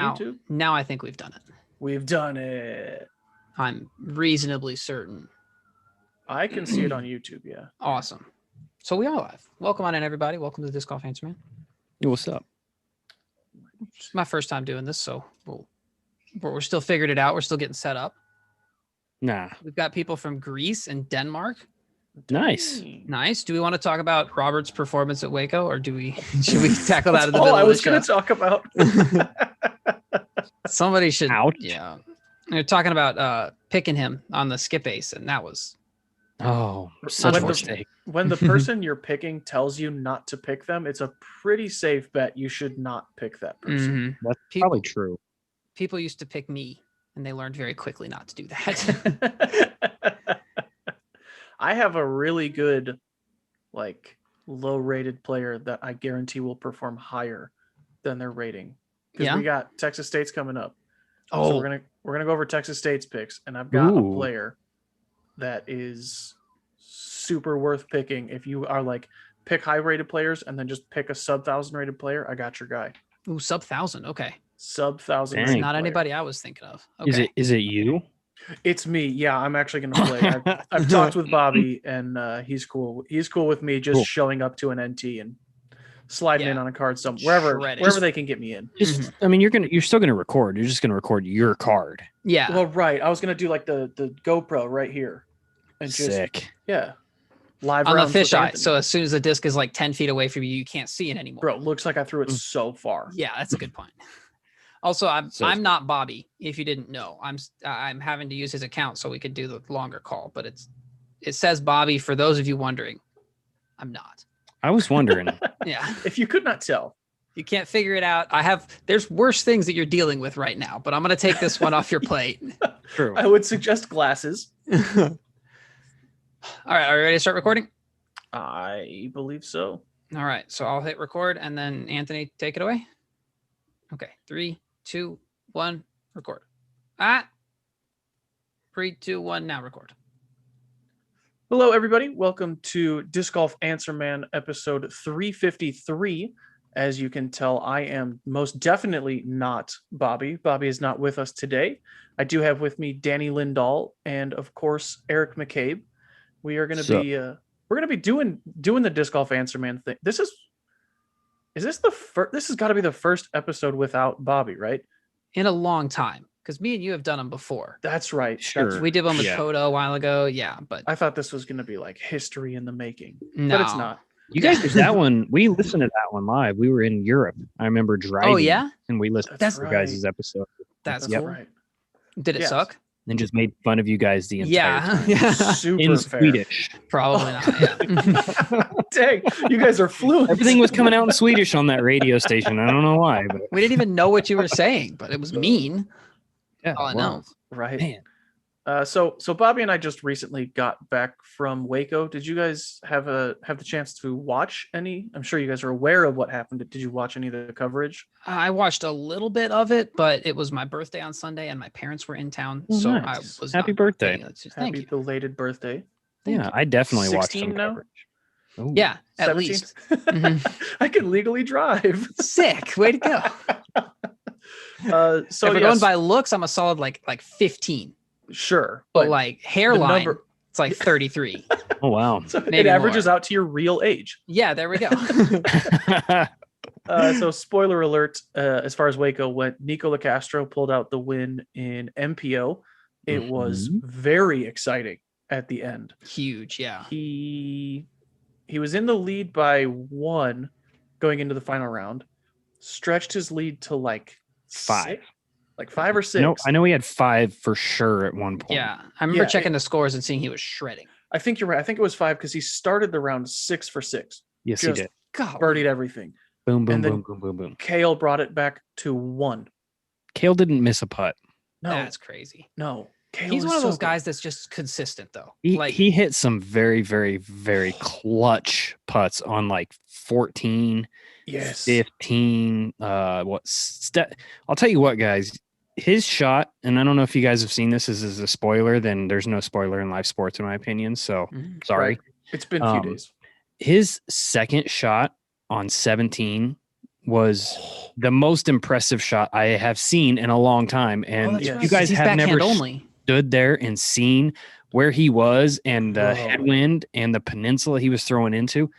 YouTube? Now I think we've done it. We've done it. I'm reasonably certain. I can see it on YouTube, yeah. Awesome. So we are live. Welcome on in, everybody. Welcome to Disc Golf Answer Man. Hey, what's up? It's my first time doing this, so we're still figuring it out. We're still getting set up. Nah. We've got people from Greece and Denmark. Nice. Nice. Do we want to talk about Robert's performance at WACO, or should we tackle that in the all middle I of was the going show? to talk about. Somebody should. Ouch. Yeah. They're talking about picking him on the skip ace, and that was Oh, such a mistake. When the person you're picking tells you not to pick them, it's a pretty safe bet you should not pick that person. That's probably true. People used to pick me, and they learned very quickly not to do that. I have a really good, low-rated player that I guarantee will perform higher than their rating. Because we got Texas State's coming up. Oh, So we're gonna go over Texas State's picks, and I've got a Ooh. player that is super worth picking. If you are pick high-rated players and then just pick a sub-1,000 rated player, I got your guy. ooh, sub 1,000. Okay, Sub-1,000 Dang. rated not player. anybody I was thinking of. Okay. Is it you? It's me. Yeah, I'm actually gonna play. I've talked with Bobby, and he's cool. He's cool with me just Cool. showing up to an NT and sliding in Yeah. on a card wherever Shredding. they can get me in. Just, I mean, you're still gonna record. You're just gonna record your card. Yeah. Well, right. I was gonna do the GoPro right here, and just Sick. live on the rounds with fisheye. Anthony. So as soon as the disc is 10 feet away from you, you can't see it anymore. Bro, looks like I threw it so far. Yeah, that's a good point. Also, I'm So- I'm not Bobby. If you didn't know, I'm having to use his account so we could do the longer call. But it says Bobby for those of you wondering. I'm not. I was wondering. Yeah, If you could not tell, you can't figure it out. There's worse things that you're dealing with right now, but I'm gonna take this one off your plate. True. I would suggest glasses. All right, are you ready to start recording? I believe so. All right, so I'll hit record and then Anthony, take it away. Okay, 3, 2, 1, record. 3, 2, 1, now record. Hello, everybody. Welcome to Disc Golf Answer Man episode 353. As you can tell, I am most definitely not Bobby. Bobby is not with us today. I do have with me Danny Lindahl and, of course, Eric McCabe. We are going to be we're going to be doing the Disc Golf Answer Man thing. This has got to be the first episode without Bobby, right? In a long time, because me and you have done them before. That's right. Sure. We did one with Yeah. Coda a while ago. Yeah, but I thought this was going to be history in the making, no. but it's not. You guys did that one. We listened to that one live. We were in Europe. I remember driving. Oh, yeah? And we listened That's to your guys' right. episode. That's That's cool. right. Did it Yes. suck? And just made fun of you guys the entire Yeah. time. Yeah. Super In fair. Swedish. Probably not. Yeah. Dang, you guys are fluent. Everything was coming out in Swedish on that radio station. I don't know why, but We didn't even know what you were saying, but it was mean. yeah. All I wow. know. right. Man. So Bobby and I just recently got back from WACO. Did you guys have the chance to watch any? I'm sure you guys are aware of what happened. Did you watch any of the coverage? I watched a little bit of it, but it was my birthday on Sunday and my parents were in town. Oh, so nice. I was Happy not birthday. paying attention. Thank Happy you. belated birthday. Yeah, I definitely watched 16 some now? coverage. Ooh. Yeah, at 17? least. Mhm. I can legally drive. Sick. Way to go. So if we're yes, going by looks, I'm a solid like 15. sure, But like hairline, number- it's like 33. Oh, wow. so it maybe averages more. out to your real age. Yeah, there we go. So spoiler alert, as far as WACO went, Nico Castro pulled out the win in MPO. It was very exciting at the end. Huge. Yeah. He was in the lead by 1 going into the final round, stretched his lead to 5. 5 or 6. No, I know he had 5 for sure at one point. Yeah. I remember Yeah, checking the scores and seeing he was shredding. I think you're right. I think it was 5 because he started the round 6 for 6. Yes, Just he did. God. Birdied everything. Boom, boom, and then- boom, boom, boom, boom. Kale brought it back to 1. Kale didn't miss a putt. No, That's crazy. no. Kale He's is one of so those good. guys that's just consistent though. He hit some very, very, very clutch putts on 14, Yes. 15. I'll tell you what, guys. His shot, and I don't know if you guys have seen this as a spoiler, then there's no spoiler in live sports, in my opinion. So Mhm. sorry. Right. It's been a few Um, days. His second shot on 17 was the most impressive shot I have seen in a long time. And that's if right, you 'cause guys he's have never backhand only. stood there and seen where he was and the Bro. headwind and the peninsula he was throwing into,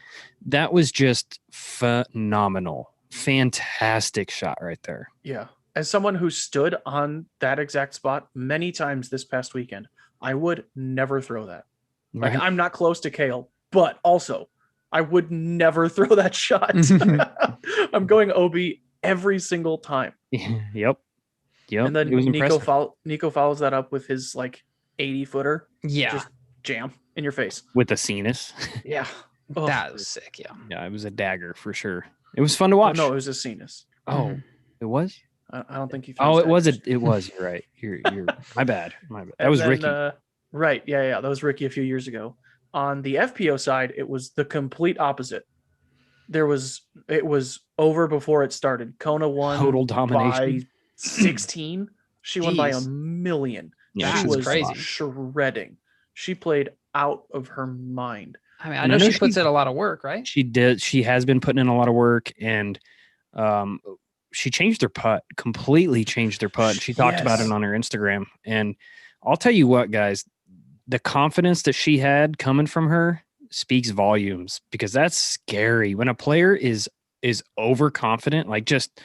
that was just phenomenal. Fantastic shot right there. Yeah. As someone who stood on that exact spot many times this past weekend, I would never throw that. Like, Right? I'm not close to Kale, but also I would never throw that shot. I'm going OB every single time. Yep. And It then was impressive. Nico follows that up with his like 80 footer. Yeah, Just jam in your face. With the Cenis. Yeah. Oh, that was sick. Yeah. Yeah, it was a dagger for sure. It was fun to oh, watch. no, it was a Cenis. Oh, it was? I don't think he Oh, throws it was daggers. it was. You're right. You're my bad. My bad. That And was then, Ricky. Right. Yeah. That was Ricky a few years ago. On the FPO side, it was the complete opposite. It was over before it started. Kona won Total domination. by 16. She won by a Jeez. million. Yeah, She That's was crazy. shredding. She played out of her mind. I mean, I And know she puts in a lot of work, right? She did. She has been putting in a lot of work, and she changed her putt. Completely changed her putt. She talked about Yes. it on her Instagram. And I'll tell you what, guys, the confidence that she had coming from her speaks volumes, because that's scary when a player is overconfident. Like, just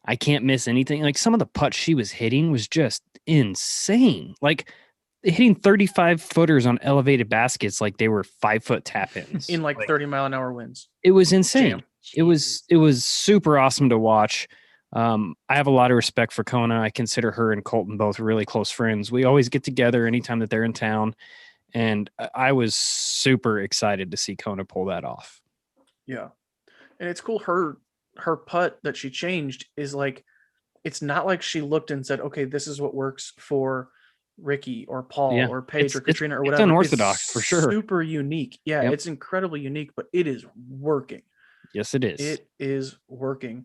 I can't miss anything. Like, some of the putts she was hitting was just insane. Like, hitting 35 footers on elevated baskets like they were 5-foot tap ins In like 30-mile-an-hour winds. It was insane. Jam. It was super awesome to watch. I have a lot of respect for Kona. I consider her and Colton both really close friends. We always get together anytime that they're in town, and I was super excited to see Kona pull that off. Yeah. And it's cool. Her putt that she changed is like, it's not like she looked and said, okay, this is what works for Ricky or Paul Yeah. or Paige or It's- Katrina or it's whatever. unorthodox for sure. Super unique. Yeah, Yep. it's incredibly unique, but it is working. Yes, it is. It is working.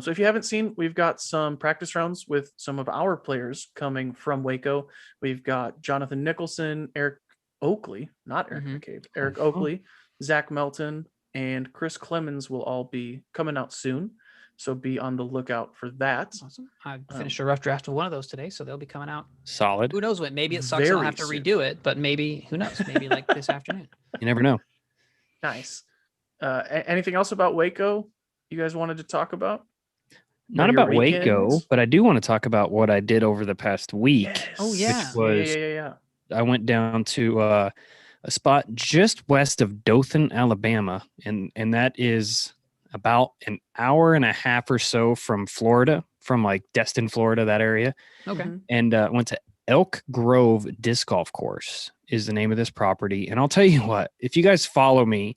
So if you haven't seen, we've got some practice rounds with some of our players coming from WACO. We've got Jonathan Nicholson, Eric Oakley, not Eric McCabe, Eric Oakley, Zach Melton, and Chris Clemons will all be coming out soon. So be on the lookout for that. Awesome. I finished a rough draft of one of those today, so they'll be coming out. Solid. Who knows when? Maybe it sucks. I'll Very have to soon. redo it, but maybe who knows? Maybe like this afternoon. You never know. Nice. Anything else about Waco you guys wanted to talk about? Not Or your about Waco, weekends? but I do want to talk about what I did over the past week. Oh, yeah. was- yeah. I went down to a spot just west of Dothan, Alabama, and that is about an hour and a half or so from Florida, from like Destin, Florida, that area. Okay. Mhm. And went to Elk Grove Disc Golf Course is the name of this property. And I'll tell you what, if you guys follow me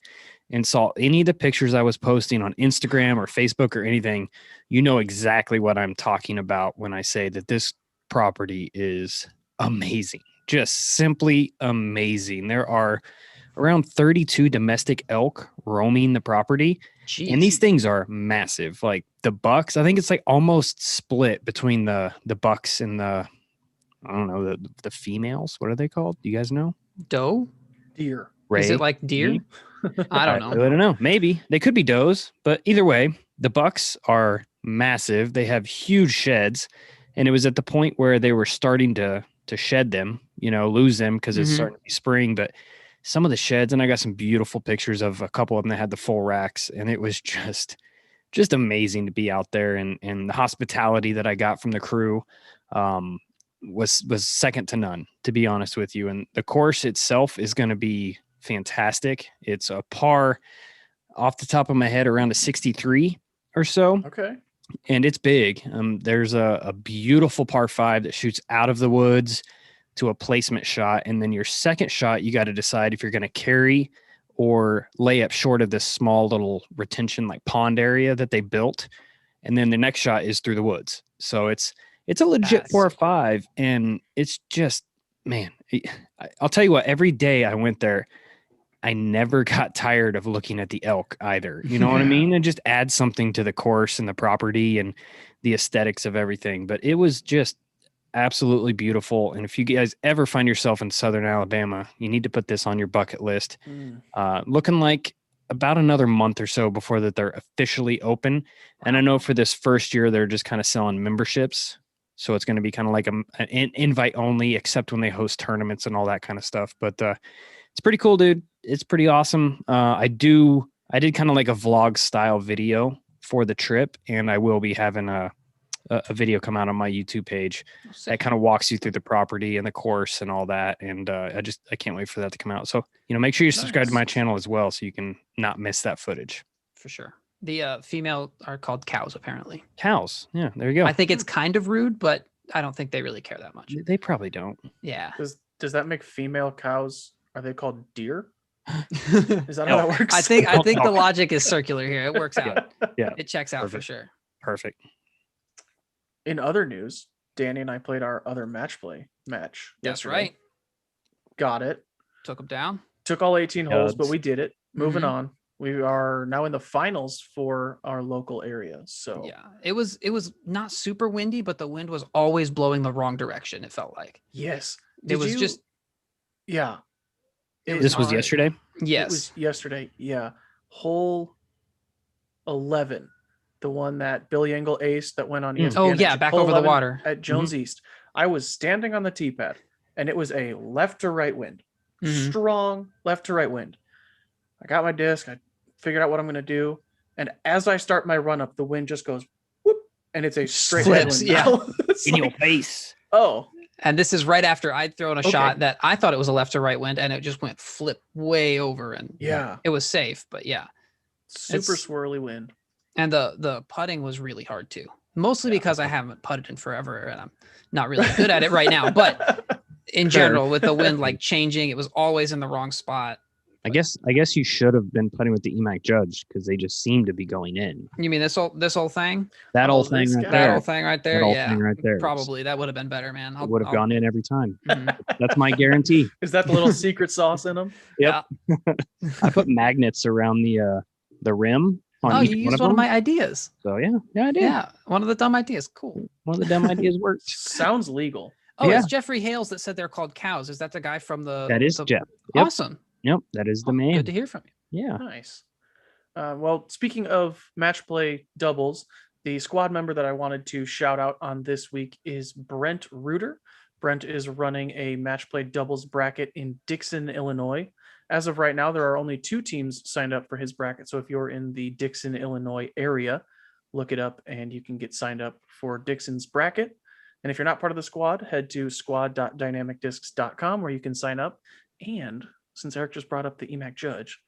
and saw any of the pictures I was posting on Instagram or Facebook or anything, you know exactly what I'm talking about when I say that this property is amazing. Just simply amazing. There are around 32 domestic elk roaming the property. Jeez. And these things are massive. Like the bucks, I think it's like almost split between the bucks and the, I don't know, the females. What are they called? Do you guys know? doe? Deer. Ray? Is it like deer? Me? I don't I know. don't know. Maybe they could be does, but either way, the bucks are massive. They have huge sheds, and it was at the point where they were starting to shed them, lose them because it's Mhm. starting to be spring. But some of the sheds, and I got some beautiful pictures of a couple of them that had the full racks, and it was just amazing to be out there, and the hospitality that I got from the crew was second to none, to be honest with you. And the course itself is going to be fantastic. It's a par, off the top of my head, around a 63 or so, Okay. and it's big. There's a beautiful par 5 that shoots out of the woods to a placement shot, and then your second shot, you got to decide if you're going to carry or lay up short of this small little retention like pond area that they built, and then the next shot is through the woods. So it's a legit That's par cool. 5, and it's just, man, I'll tell you what, every day I went there, I never got tired of looking at the elk either. You know what I Yeah. mean? It just adds something to the course and the property and the aesthetics of everything. But it was just absolutely beautiful. And if you guys ever find yourself in Southern Alabama, you need to put this on your bucket list. Mm. Looking like about another month or so before that they're officially open. And I know for this first year, they're just kind of selling memberships. So it's going to be kind of like an invite only, except when they host tournaments and all that kind of stuff. But it's pretty cool, dude. It's pretty awesome. I did kind of like a vlog style video for the trip, and I will be having a video come out on my YouTube page that kind of walks you through the property and the course and all that. And I can't wait for that to come out. So, make sure you subscribe to my channel as well, so you can not miss that footage. For sure. The female are called cows, apparently. Cows. Yeah, there you go. I think it's kind of rude, but I don't think they really care that much. They probably don't. Yeah. Does that make female cows? Are they called deer? Is that how that works? I think the logic is circular here. It works out. Yeah. It checks out. Perfect. For sure. Perfect. In other news, Danny and I played our other match play match. That's yesterday. right. Got it. Took them down. Took all 18 holes, but Dubs. we did it. Moving on. We are now in the finals for our local area. So Yeah, it was not super windy, but the wind was always blowing the wrong direction. It felt like yes, it was just yeah. This was alright. yesterday. It yes. was yesterday. Yeah, hole 11, the one that Billy Engel aced that went on ESPN. Oh yeah, at back hole over the 11 water. at Jones East. I was standing on the tee pad, and it was a left to right wind, strong left to right wind. I got my disc. I figured out what I'm going to do, and as I start my run up, the wind just goes whoop, and it's a straight Flips, headwind. Yeah, It's In your like, face. oh, And this is right after I'd thrown a Okay. shot that I thought it was a left to right wind, and it just went flip way over, and yeah, it was safe. But yeah, super It's- swirly wind. and the putting was really hard too, mostly because I haven't putted in forever, and I'm not really good at it right now. But in Fair. general, with the wind like changing, it was always in the wrong spot. I guess you should have been putting with the EMAC judge, because they just seem to be going in. You mean this whole thing? That Oh, whole thing this right guy. That there. whole thing right there? That whole Yeah, thing right there. probably that would have been better, man. It would have gone in every time. Mhm. That's my guarantee. Is that the little secret sauce in them? Yep. I put magnets around the rim on Oh, each you one used of one of them. my ideas. So yeah, I did. Yeah, one of the dumb ideas. Cool. One of the dumb ideas worked. Sounds legal. Oh, Yeah. it's Jeffrey Hales that said they're called cows. Is that the guy from the? That is the- Jeff. Yep. Awesome. Yep. That is the Oh, man. Good to hear from you. Yeah. Nice. Well, speaking of match play doubles, the squad member that I wanted to shout out on this week is Brent Reuter. Brent is running a match play doubles bracket in Dixon, Illinois. As of right now, there are only 2 teams signed up for his bracket. So if you're in the Dixon, Illinois area, look it up and you can get signed up for Dixon's bracket. And if you're not part of the squad, head to squad.dynamicdiscs.com where you can sign up. And since Eric just brought up the EMAC judge,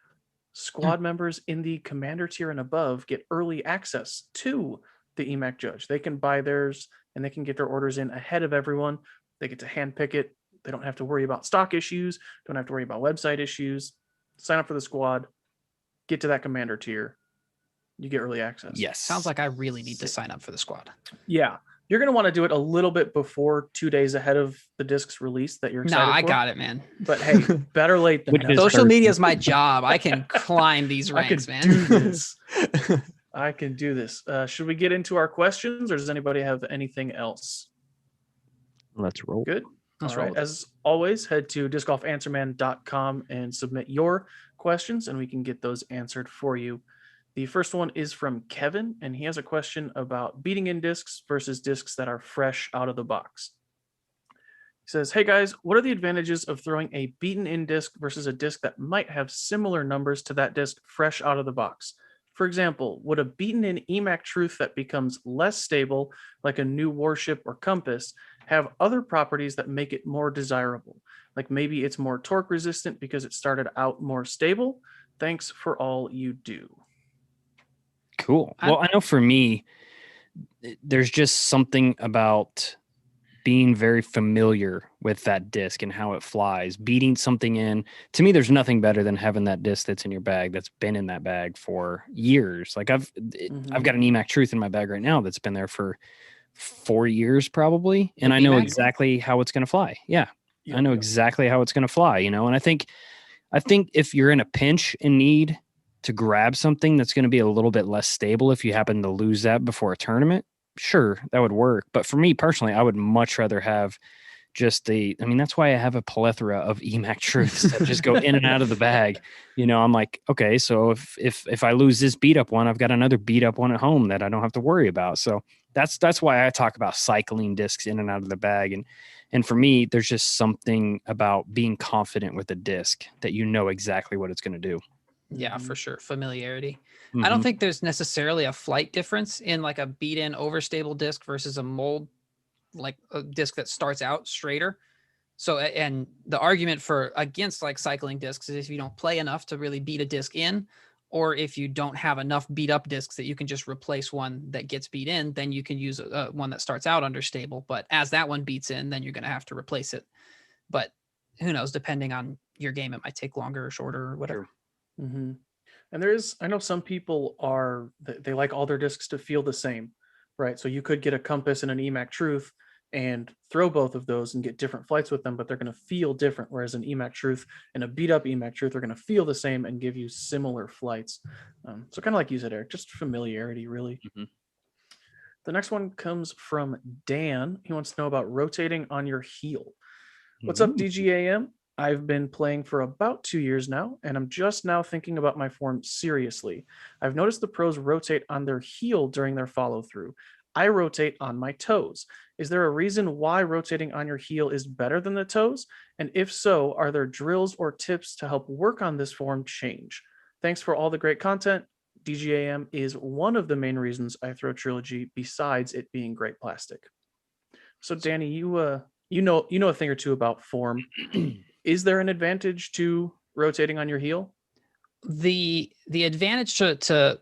squad members in the commander tier and above get early access to the EMAC judge. They can buy theirs and they can get their orders in ahead of everyone. They get to hand pick it. They don't have to worry about stock issues, don't have to worry about website issues. Sign up for the squad, get to that commander tier. You get early access. Yes. Sounds like I really need to sign up for the squad. Yeah. You're going to want to do it a little bit before 2 days ahead of the disc's release that you're No, excited I for. got it, man. But hey, better late than Which never. is Social Thursday. media is my job. I can climb these I can ranks, man. do this. I can do this. Should we get into our questions, or does anybody have anything else? Let's roll. Good. Let's All roll right. with it. As always, head to discgolfanswerman.com and submit your questions, and we can get those answered for you. The first one is from Kevin, and he has a question about beating in discs versus discs that are fresh out of the box. He says, "Hey guys, what are the advantages of throwing a beaten in disc versus a disc that might have similar numbers to that disc fresh out of the box? For example, would a beaten in EMAC Truth that becomes less stable, like a new warship or compass, have other properties that make it more desirable? Like maybe it's more torque resistant because it started out more stable? Thanks for all you do." Cool. Well, I know for me, there's just something about being very familiar with that disc and how it flies, beating something in. To me, there's nothing better than having that disc that's in your bag, that's been in that bag for years. Like I've got an EMAC Truth in my bag right now that's been there for 4 years probably, and I know EMAC? exactly how it's going to fly. Yeah, Yep, I know yep. exactly how it's going to fly. And I think if you're in a pinch and need to grab something that's going to be a little bit less stable, if you happen to lose that before a tournament, sure, that would work. But for me personally, I would much rather have just that's why I have a plethora of EMAC truths that just go in and out of the bag. I'm like, okay, so if I lose this beat up one, I've got another beat up one at home that I don't have to worry about. So that's why I talk about cycling discs in and out of the bag. And for me, there's just something about being confident with a disc that exactly what it's going to do. Yeah, for sure. Familiarity. Mm-hmm. I don't think there's necessarily a flight difference in like a beat in overstable disc versus a mold, like a disc that starts out straighter. So, and the argument against like cycling discs is if you don't play enough to really beat a disc in, or if you don't have enough beat up discs that you can just replace one that gets beat in, then you can use one that starts out understable. But as that one beats in, then you're going to have to replace it. But who knows, depending on your game, it might take longer or shorter or whatever. Mm-hmm. And I know some people they like all their discs to feel the same, right? So you could get a Compass and an EMAC Truth and throw both of those and get different flights with them, but they're going to feel different. Whereas an EMAC Truth and a beat up EMAC Truth are going to feel the same and give you similar flights. So kind of like you said, Eric, just familiarity, really. Mm-hmm. The next one comes from Dan. He wants to know about rotating on your heel. What's up, DGAM? I've been playing for about 2 years now, and I'm just now thinking about my form seriously. I've noticed the pros rotate on their heel during their follow-through. I rotate on my toes. Is there a reason why rotating on your heel is better than the toes? And if so, are there drills or tips to help work on this form change? Thanks for all the great content. DGAM is one of the main reasons I throw Trilogy, besides it being great plastic. So Danny, you know a thing or two about form. Is there an advantage to rotating on your heel? The advantage to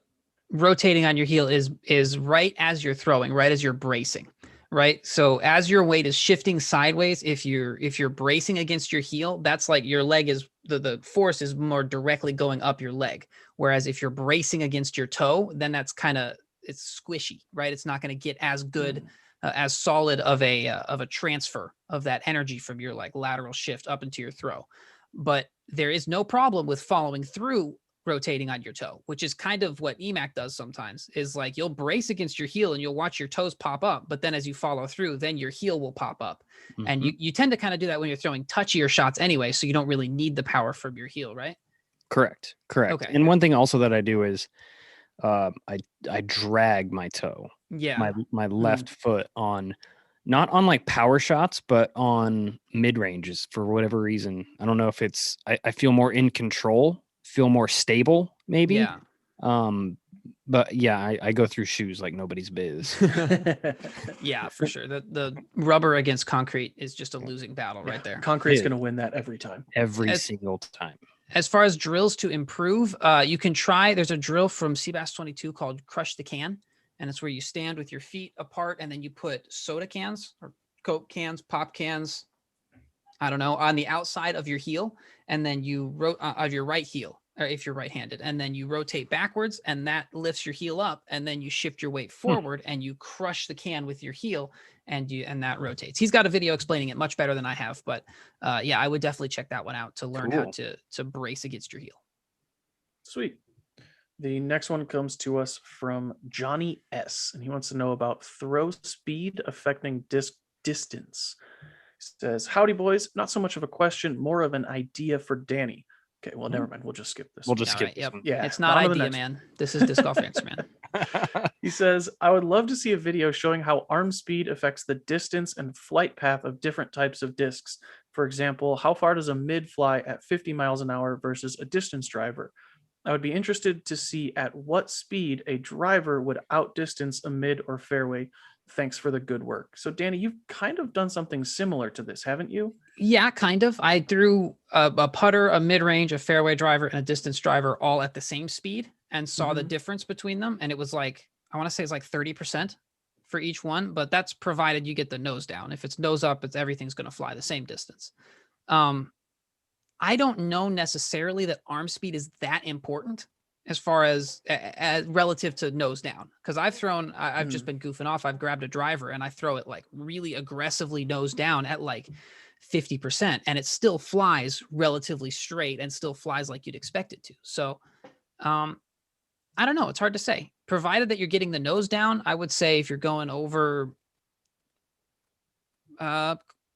rotating on your heel is right as you're throwing, right as you're bracing, right? So as your weight is shifting sideways, if you're bracing against your heel, that's like your leg is the force is more directly going up your leg. Whereas if you're bracing against your toe, then that's it's squishy, right? It's not going to get as good, as solid of a transfer of that energy from your like lateral shift up into your throw. But there is no problem with following through rotating on your toe, which is kind of what EMAC does sometimes, is like you'll brace against your heel and you'll watch your toes pop up, but then as you follow through, then your heel will pop up. Mm-hmm. And you tend to kind of do that when you're throwing touchier shots anyway, so you don't really need the power from your heel, right? Correct. Okay. And one thing also that I do is I drag my toe, my left foot on, not on like power shots, but on mid ranges for whatever reason. I don't know if it's, I feel more in control, feel more stable maybe. Yeah. But yeah, I go through shoes like nobody's biz. Yeah, for sure. The rubber against concrete is just a losing battle right there. Concrete's going to win that every time. Every single time. As far as drills to improve, you can try, there's a drill from Seabass 22 called Crush the Can. And it's where you stand with your feet apart and then you put soda cans or Coke cans, pop cans, I don't know, on the outside of your heel. And then you of your right heel, or if you're right-handed, and then you rotate backwards and that lifts your heel up, and then you shift your weight forward and you crush the can with your heel and that rotates. He's got a video explaining it much better than I have, but yeah, I would definitely check that one out to learn how to brace against your heel. Sweet. The next one comes to us from Johnny S, and he wants to know about throw speed affecting disc distance. He says, howdy boys, not so much of a question, more of an idea for Danny. Okay, well, never mind. We'll just skip this. We'll just skip this. Yep. One. Yeah, it's not idea, man. This is Disc Golf Answer Man. He says, I would love to see a video showing how arm speed affects the distance and flight path of different types of discs. For example, how far does a mid fly at 50 miles an hour versus a distance driver? I would be interested to see at what speed a driver would outdistance a mid or fairway. Thanks for the good work. So, Danny, you've kind of done something similar to this, haven't you? Yeah, kind of. I threw a putter, a mid-range, a fairway driver, and a distance driver all at the same speed and saw the difference between them. And it was like, I want to say it's like 30% for each one, but that's provided you get the nose down. If it's nose up, everything's going to fly the same distance. I don't know necessarily that arm speed is that important as far as relative to nose down. Cause I've just been goofing off. I've grabbed a driver and I throw it like really aggressively nose down at like 50%, and it still flies relatively straight and still flies like you'd expect it to. So, I don't know. It's hard to say. Provided that you're getting the nose down, I would say if you're going over,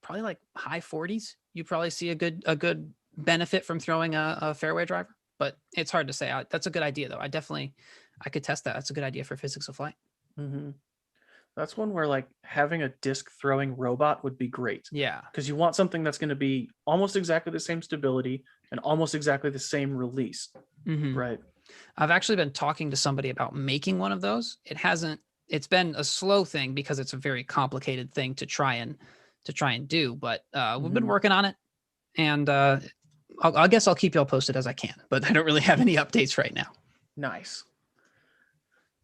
probably like high 40s. You probably see a good benefit from throwing a fairway driver, but it's hard to say. That's a good idea though. I could test that. That's a good idea for physics of flight. Mm-hmm. That's one where like having a disc throwing robot would be great. Yeah. Because you want something that's going to be almost exactly the same stability and almost exactly the same release. Mm-hmm. Right. I've actually been talking to somebody about making one of those. It's been a slow thing because it's a very complicated thing to try and do, but we've been working on it, and I guess I'll keep y'all posted as I can, but I don't really have any updates right now. Nice.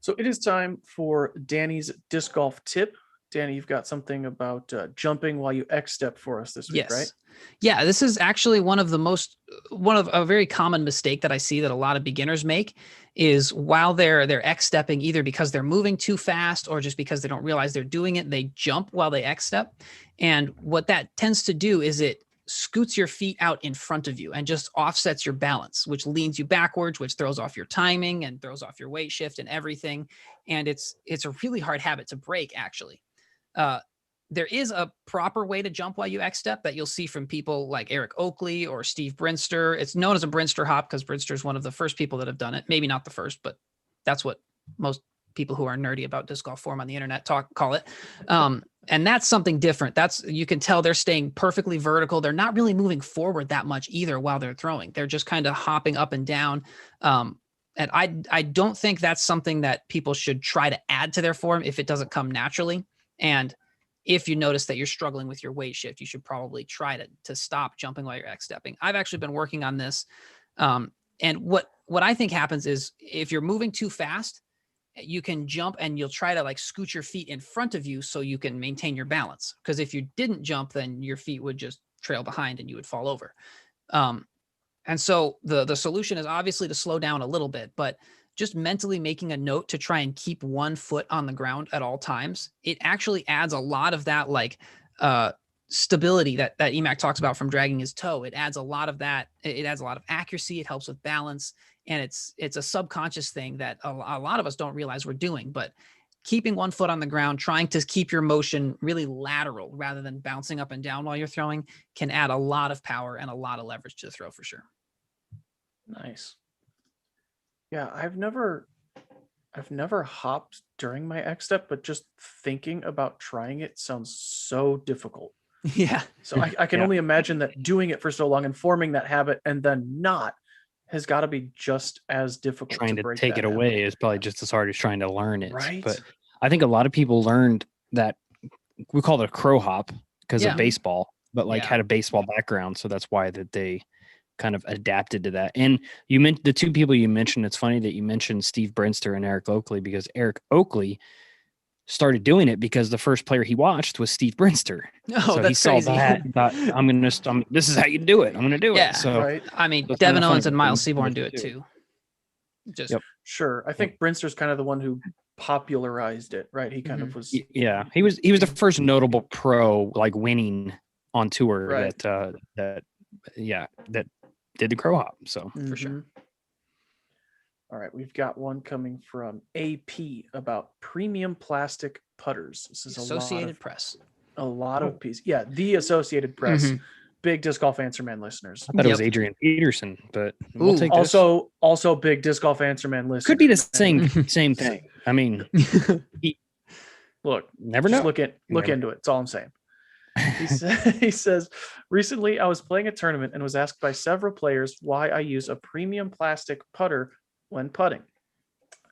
So it is time for Danny's disc golf tip. Danny, you've got something about jumping while you X step for us this week, Yes. right? Yeah, this is actually one of a very common mistake that I see that a lot of beginners make is while they're X stepping, either because they're moving too fast or just because they don't realize they're doing it, they jump while they X step. And what that tends to do is it scoots your feet out in front of you and just offsets your balance, which leans you backwards, which throws off your timing and throws off your weight shift and everything. And it's a really hard habit to break, actually. There is a proper way to jump while you X step that you'll see from people like Eric Oakley or Steve Brinster. It's known as a Brinster hop because Brinster is one of the first people that have done it. Maybe not the first, but that's what most people who are nerdy about disc golf forum on the internet call it. And that's something different. You can tell they're staying perfectly vertical. They're not really moving forward that much either while they're throwing. They're just kind of hopping up and down. And I don't think that's something that people should try to add to their form if it doesn't come naturally. And if you notice that you're struggling with your weight shift, you should probably try to stop jumping while you're X stepping. I've actually been working on this. And what I think happens is if you're moving too fast, you can jump and you'll try to like scoot your feet in front of you so you can maintain your balance. Because if you didn't jump, then your feet would just trail behind and you would fall over. And so the solution is obviously to slow down a little bit, but just mentally making a note to try and keep one foot on the ground at all times, it actually adds a lot of that like stability that Emac talks about from dragging his toe. It adds a lot of that. It adds a lot of accuracy. It helps with balance. And it's a subconscious thing that a lot of us don't realize we're doing, but keeping one foot on the ground, trying to keep your motion really lateral rather than bouncing up and down while you're throwing can add a lot of power and a lot of leverage to the throw for sure. Nice. Yeah, I've never hopped during my X step, but just thinking about trying it sounds so difficult. Yeah. So I can only imagine that doing it for so long and forming that habit and then not has got to be just as difficult. Trying to take it away is probably just as hard as trying to learn it. Right. But I think a lot of people learned that we call it a crow hop because of baseball, but like had a baseball background. So that's why that they kind of adapted to that. And you meant the two people you mentioned, it's funny that you mentioned Steve Brinster and Eric Oakley, because Eric Oakley started doing it because the first player he watched was Steve Brinster. Oh, so that's he saw crazy. that and thought, this is how you do it. I'm going to do it. So right. I mean, so Devin Owens and Miles Seaborn do it too. Just Sure. I think Brinster's kind of the one who popularized it, right? He kind of was. Yeah. He was the first notable pro like winning on tour that did the crow hop. So for sure. All right, we've got one coming from AP about premium plastic putters. This is Associated Press. A lot of pieces. Yeah, the Associated Press. Big Disc Golf Answer Man listeners. I thought it was Adrian Peterson, but we'll take this. Also big Disc Golf Answer Man listeners. Could be the same thing. I mean, look, never know. Look into it. That's all I'm saying. He says, recently I was playing a tournament and was asked by several players why I use a premium plastic putter when putting.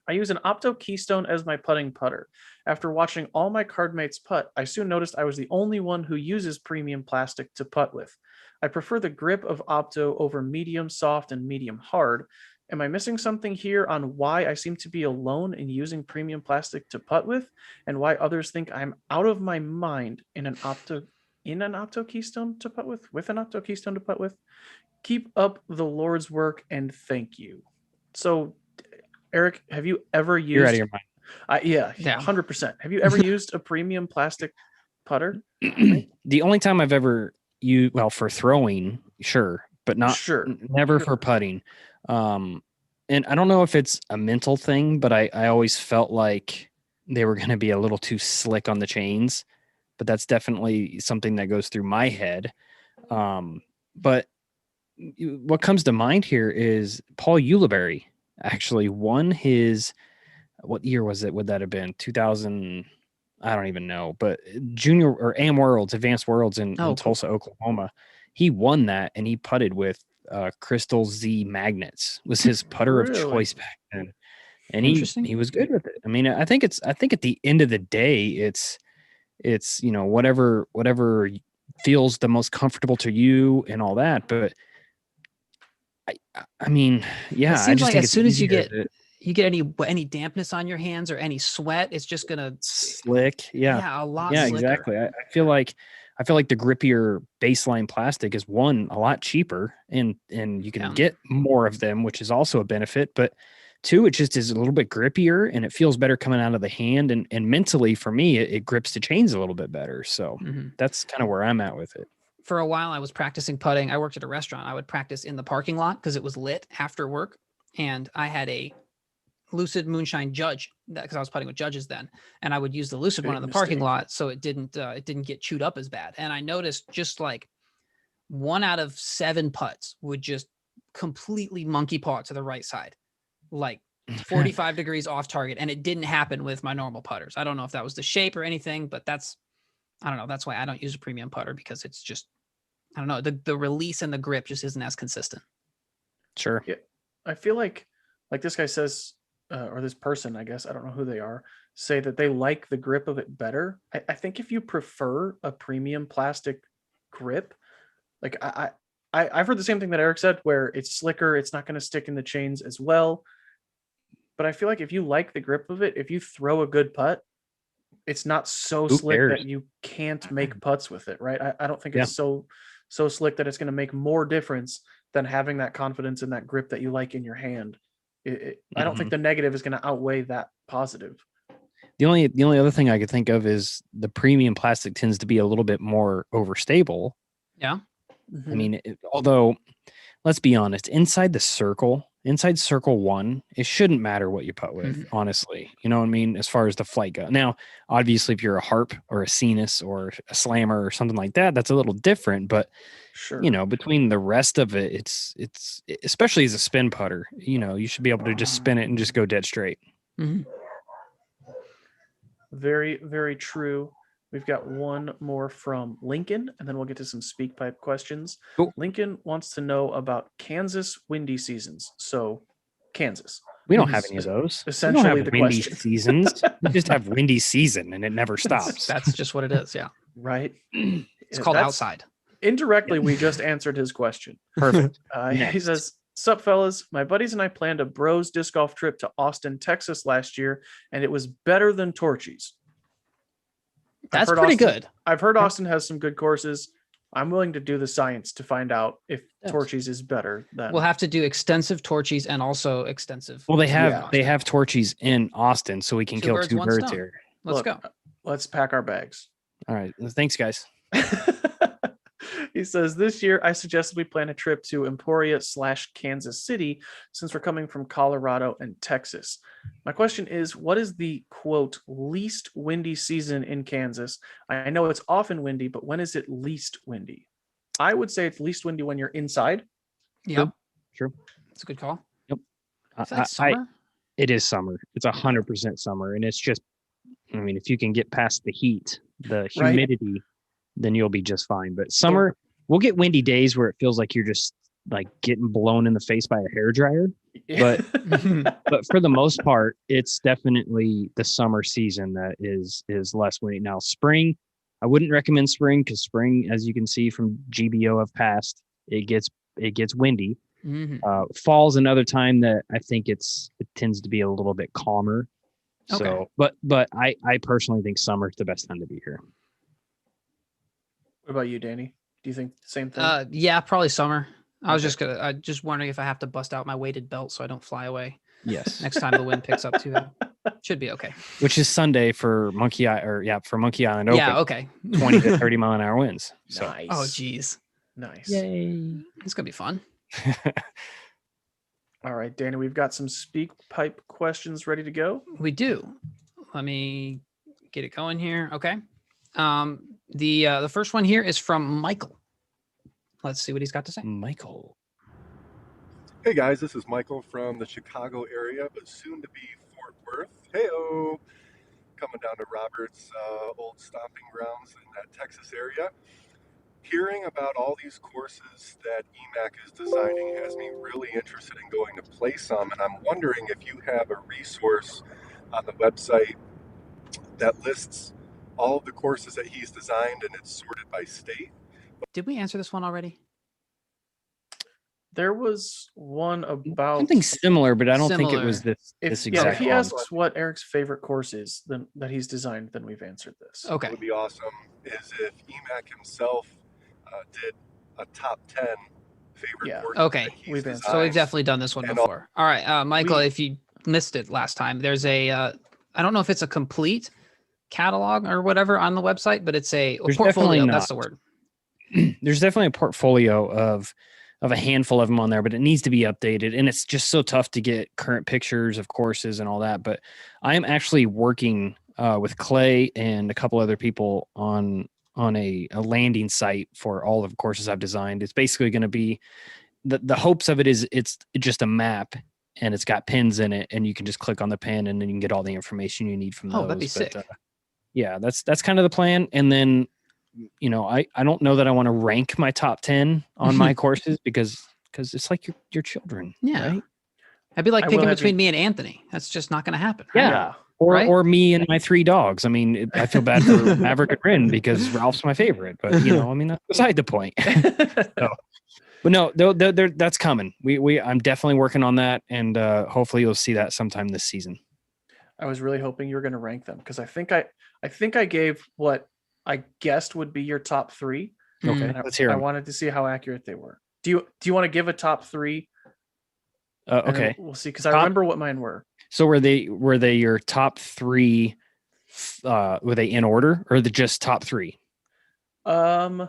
I use an Opto Keystone as my putting putter. After watching all my card mates putt, I soon noticed I was the only one who uses premium plastic to putt with. I prefer the grip of Opto over medium soft and medium hard. Am I missing something here on why I seem to be alone in using premium plastic to putt with, and why others think I'm out of my mind in an Opto Keystone to putt with an Opto Keystone to putt with? Keep up the Lord's work and thank you. So, Eric, have you ever used? You're out of your mind. Yeah, 100%. Have you ever used a premium plastic putter? The only time I've ever used, for throwing, sure, but never for putting. And I don't know if it's a mental thing, but I always felt like they were going to be a little too slick on the chains. but that's definitely something that goes through my head. But what comes to mind here is Paul Ulibarri actually won his, what year was it? Would that have been 2000? I don't even know, but junior or AM Worlds, Advanced Worlds in Oh, cool. Tulsa, Oklahoma. He won that, and he putted with Crystal Z magnets, was his putter of Really? choice back then. And Interesting. he was good with it. I mean, I think at the end of the day, it's whatever feels the most comfortable to you and all that. But I mean, yeah, It I seems just like think as it's soon as you easier get any dampness on your hands or any sweat, it's just gonna slick. Yeah, a lot yeah, slicker. exactly. I feel like the grippier baseline plastic is, one, a lot cheaper, and you can get more of them, which is also a benefit. But two, it just is a little bit grippier and it feels better coming out of the hand. And mentally, for me, it grips the chains a little bit better. So that's kind of where I'm at with it. For a while, I was practicing putting. I worked at a restaurant. I would practice in the parking lot because it was lit after work, and I had a Lucid Moonshine Judge because I was putting with judges then, and I would use the Lucid one in the parking lot so it didn't get chewed up as bad. And I noticed just like 1 out of 7 putts would just completely monkey paw to the right side, like 45 degrees off target, and it didn't happen with my normal putters. I don't know if that was the shape or anything, but I don't know. That's why I don't use a premium putter, because it's just, I don't know, the release and the grip just isn't as consistent. Sure. Yeah, I feel like this guy says, or this person, I guess, I don't know who they are, say that they like the grip of it better. I think if you prefer a premium plastic grip, like I've heard the same thing that Eric said, where it's slicker, it's not going to stick in the chains as well. But I feel like if you like the grip of it, if you throw a good putt, it's not so slick that you can't make putts with it, right? I don't think it's so slick that it's going to make more difference than having that confidence in that grip that you like in your hand. I don't think the negative is going to outweigh that positive. The only other thing I could think of is the premium plastic tends to be a little bit more overstable. Yeah. I mean, although, let's be honest, inside circle 1, it shouldn't matter what you putt with, honestly. You know what I mean? As far as the flight goes. Now, obviously, if you're a harp or a Cenis or a slammer or something like that, that's a little different. But sure, between the rest of it, it's especially as a spin putter, you should be able to just spin it and just go dead straight. Very, very true. We've got one more from Lincoln, and then we'll get to some speak pipe questions. Cool. Lincoln wants to know about Kansas windy seasons. So, Kansas. We don't have any of those. Essentially, we don't have the windy question. seasons. We just have windy season, and it never stops. That's just what it is. Yeah. Right. It's called outside. Indirectly, we just answered his question. Perfect. He says, "Sup, fellas? My buddies and I planned a bros disc golf trip to Austin, Texas last year, and it was better than Torchy's. That's pretty good. I've heard Austin has some good courses. I'm willing to do the science to find out if Torchy's is better than." We'll have to do extensive Torchy's and also extensive. Well, they have Torchy's in Austin, so we can kill two birds here. Let's go. Let's pack our bags. All right. Thanks, guys. He says, "This year I suggested we plan a trip to Emporia/Kansas City since we're coming from Colorado and Texas. My question is, what is the quote least windy season in Kansas? I know it's often windy, but when is it least windy?" I would say it's least windy when you're inside. Yep. True. That's a good call. Yep. Is that summer? It is summer. It's 100% summer. And it's just, I mean, if you can get past the heat, the humidity, then you'll be just fine. But summer, we'll get windy days where it feels like you're just like getting blown in the face by a hairdryer. But but for the most part, it's definitely the summer season that is less windy. Now, spring, I wouldn't recommend spring, because spring, as you can see from GBO of past, it gets windy. Fall's another time that I think it tends to be a little bit calmer. Okay. So, but I personally think summer's the best time to be here. What about you, Danny? Do you think the same thing? Yeah, probably summer. I was just wondering if I have to bust out my weighted belt so I don't fly away. Yes. Next time the wind picks up too. Should be okay. Which is Sunday for Monkey Island Open. Yeah, okay. 20 to 30 mile an hour winds. So. Nice. Oh, geez. Nice. Yay. It's going to be fun. All right, Danny, we've got some speak pipe questions ready to go. We do. Let me get it going here. Okay. The first one here is from Michael. Let's see what he's got to say. Michael. Hey guys, this is Michael from the Chicago area, but soon to be Fort Worth. Heyo, coming down to Robert's old stomping grounds in that Texas area. Hearing about all these courses that EMAC is designing has me really interested in going to play some, and I'm wondering if you have a resource on the website that lists all of the courses that he's designed and it's sorted by state. Did we answer this one already? There was one about Something similar, but I don't think it Similar. was this if exact he one. asks what Eric's favorite course is then that he's designed, then we've answered this. What Okay. would be awesome is if EMAC himself did a top 10 favorite Yeah. courses Okay. that he's We've answered. So we've designed. definitely done this one And before. All right, Michael, we- if you missed it last time, there's a I don't know if it's a complete catalog or whatever on the website, but it's a There's portfolio. definitely That's the not. word. There's definitely a portfolio of a handful of them on there, but it needs to be updated. And it's just so tough to get current pictures of courses and all that. But I am actually working with Clay and a couple other people on a landing site for all of the courses I've designed. It's basically going to be the hopes of it is it's just a map and it's got pins in it, and you can just click on the pin and then you can get all the information you need from those. Oh, that'd be sick. Yeah, that's kind of the plan. And then, you know, I don't know that I want to rank my top 10 on my courses because it's like your children. Yeah. Right? That'd be like I will picking have between you- me and Anthony. That's just not going to happen. Right? Yeah. Or Right? or me and my 3 dogs. I mean, I feel bad for Maverick and Rin because Ralph's my favorite. But you know, I mean, that's beside the point. But no, that's coming. I'm definitely working on that, and hopefully you'll see that sometime this season. I was really hoping you were going to rank them because I think I gave what I guessed would be your top 3. Okay, and let's hear I 'em. wanted to see how accurate they were. Do you want to give a top 3? And then Okay. we'll see because I Top- remember what mine were. So were they your top 3? Were they in order or the just top 3? I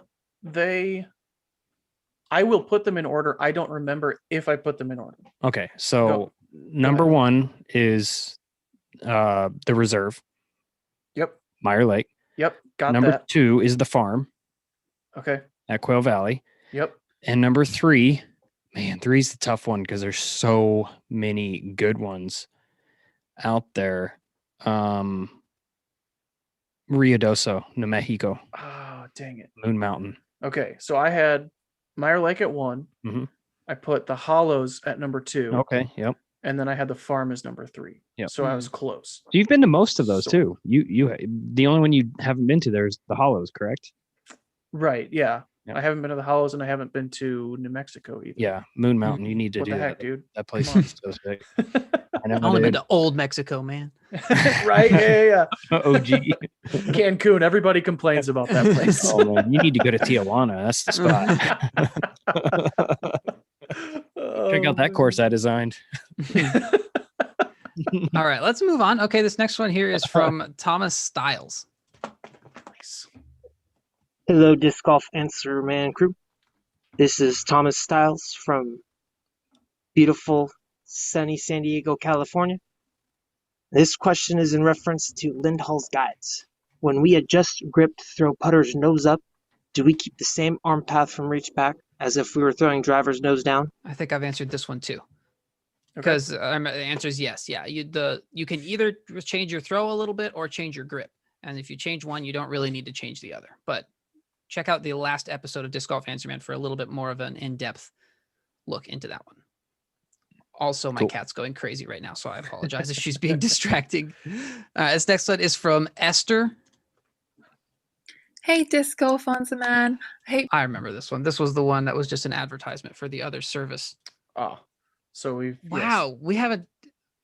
will put them in order. I don't remember if I put them in order. Okay, so Go. number ahead. 1 is the reserve, Yep. Meyer Lake. Yep. Got Number that. 2 is the farm Okay. at Quail Valley. Yep. And number 3, man, 3 is the tough one because there's so many good ones out there. Ruidoso, New Mexico, Oh, dang it. Moon Mountain. Okay. So I had Meyer Lake at 1. Mhm. I put the Hollows at number 2. Okay, yep. And then I had the farm as number 3. Yep. So I was close. So you've been to most of those So- too. You the only one you haven't been to there is the Hollows, correct? Right. Yeah. Yep. I haven't been to the Hollows and I haven't been to New Mexico either. Yeah, Moon Mountain. You need to What do the that. heck, dude? That place Come on. is so sick. I know. I've only been dude. to old Mexico, man. Right? Yeah. OG. Cancun. Everybody complains about that place. Oh man, you need to go to Tijuana. That's the spot. Check out that course I designed. All right, let's move on. Okay, this next one here is from Thomas Stiles. Nice. Hello, Disc Golf Answer Man crew. This is Thomas Stiles from beautiful, sunny San Diego, California. This question is in reference to Lindall's guides. When we adjust grip to throw putter's nose up, do we keep the same arm path from reach back as if we were throwing driver's nose down? I think I've answered this one too. Okay. Because the answer is yes. Yeah, you can either change your throw a little bit or change your grip. And if you change one, you don't really need to change the other. But check out the last episode of Disc Golf Answer Man for a little bit more of an in-depth look into that one. Also, my Cool. cat's going crazy right now, so I apologize if she's being distracting. This next one is from Esther. Hey, Disc Golf Answer Man. I remember this one. This was the one that was just an advertisement for the other service. Oh, so we've Wow, we haven't.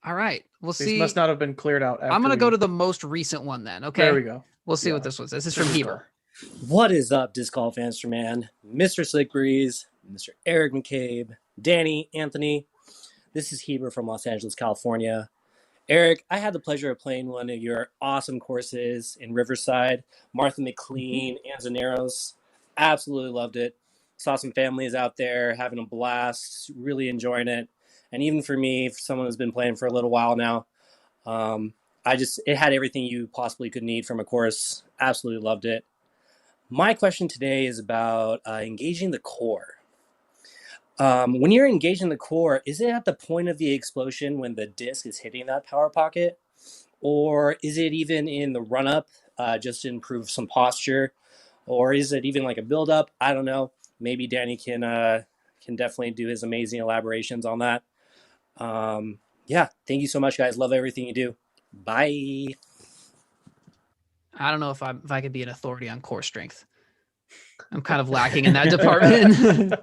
All right, we'll Yes. These see. must not have been cleared out. I'm gonna go to the most recent one then. Okay, There we go. We'll see Yeah. what this one says. This is from Heber. What is up, Disc Golf Answer Man? Mr. Slick Breeze, Mr. Eric McCabe, Danny, Anthony. This is Heber from Los Angeles, California. Eric, I had the pleasure of playing one of your awesome courses in Riverside, Martha McLean, Anzaneros. Absolutely loved it. Saw some families out there having a blast, really enjoying it. And even for me, for someone who's been playing for a little while now, it had everything you possibly could need from a course. Absolutely loved it. My question today is about engaging the core. When you're engaging the core, is it at the point of the explosion when the disc is hitting that power pocket? Or is it even in the run up just to improve some posture? Or is it even like a build up? I don't know. Maybe Danny can definitely do his amazing elaborations on that. Yeah, thank you so much, guys. Love everything you do. Bye. I don't know if I could be an authority on core strength. I'm kind of lacking in that department.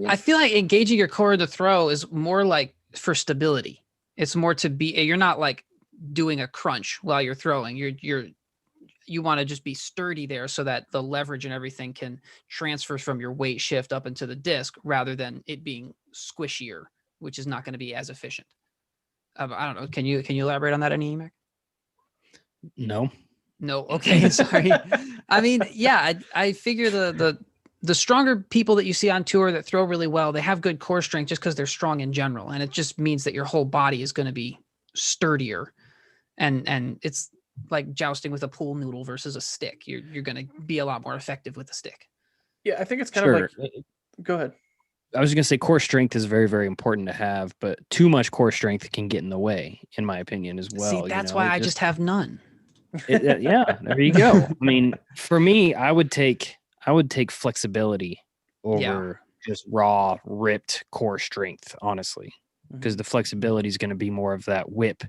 I feel like engaging your core to throw is more like for stability. It's more to be, you're not like doing a crunch while you're throwing. You want to just be sturdy there so that the leverage and everything can transfer from your weight shift up into the disc rather than it being squishier, which is not going to be as efficient. I don't know. Can you elaborate on that, any, Mac? No. No. Okay. Sorry. I mean, yeah, I figure the stronger people that you see on tour that throw really well, they have good core strength just because they're strong in general. And it just means that your whole body is going to be sturdier. And it's like jousting with a pool noodle versus a stick. You're going to be a lot more effective with a stick. Yeah, I think it's kind of like, go ahead. I was going to say core strength is very, very important to have, but too much core strength can get in the way, in my opinion, as well. See, that's why I just have none. Yeah, there you go. I mean, for me, I would take flexibility over just raw, ripped core strength, honestly, because the flexibility is going to be more of that whip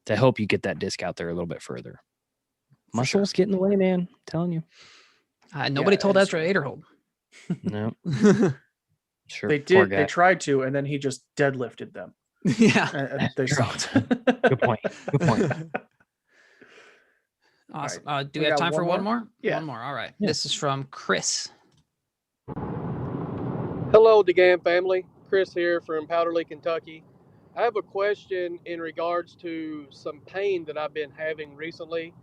to help you get that disc out there a little bit further. Muscles get in the way, man. I'm telling you. Nobody told Ezra Aderhold. No. Sure. They did. They tried to, and then he just deadlifted them. Yeah. They sucked. Good point. Good point. Awesome. Right. Do we have time for one more? Yeah. One more. All right. Yeah. This is from Chris. Hello, DeGan family. Chris here from Powderly, Kentucky. I have a question in regards to some pain that I've been having recently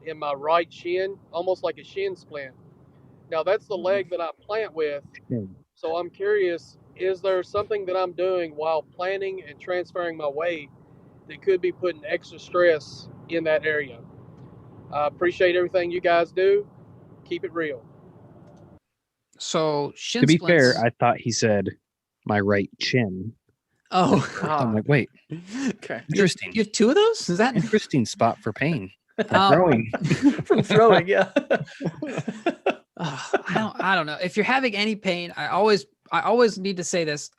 in my right shin, almost like a shin splint. Now, that's the leg that I plant with. So I'm curious, is there something that I'm doing while planting and transferring my weight that could be putting extra stress in that area? I appreciate everything you guys do. Keep it real. So shin to be splints... fair, I thought he said my right chin. Oh, I'm like, wait. Okay. Interesting. You have two of those? Is that interesting spot for pain? Throwing. From throwing, yeah. I don't know. If you're having any pain, I always need to say this.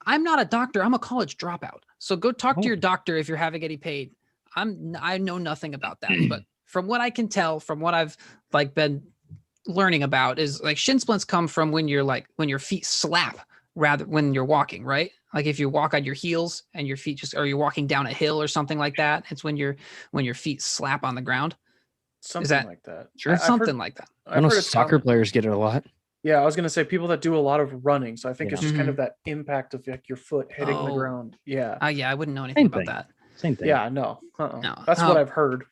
I'm not a doctor. I'm a college dropout. So go talk to your doctor if you're having any pain. I know nothing about that, but from what I can tell, from what I've been learning about, is like shin splints come from when your feet slap rather when you're walking, right? Like if you walk on your heels and your feet or you're walking down a hill or something like that, it's when your feet slap on the ground. Something like that. Sure. Something like that. I know soccer players get it a lot. Yeah, I was going to say people that do a lot of running. So I think it's just kind of that impact of like your foot hitting the ground. Yeah. Yeah, I wouldn't know anything about that. Same thing. Yeah, no. That's what I've heard.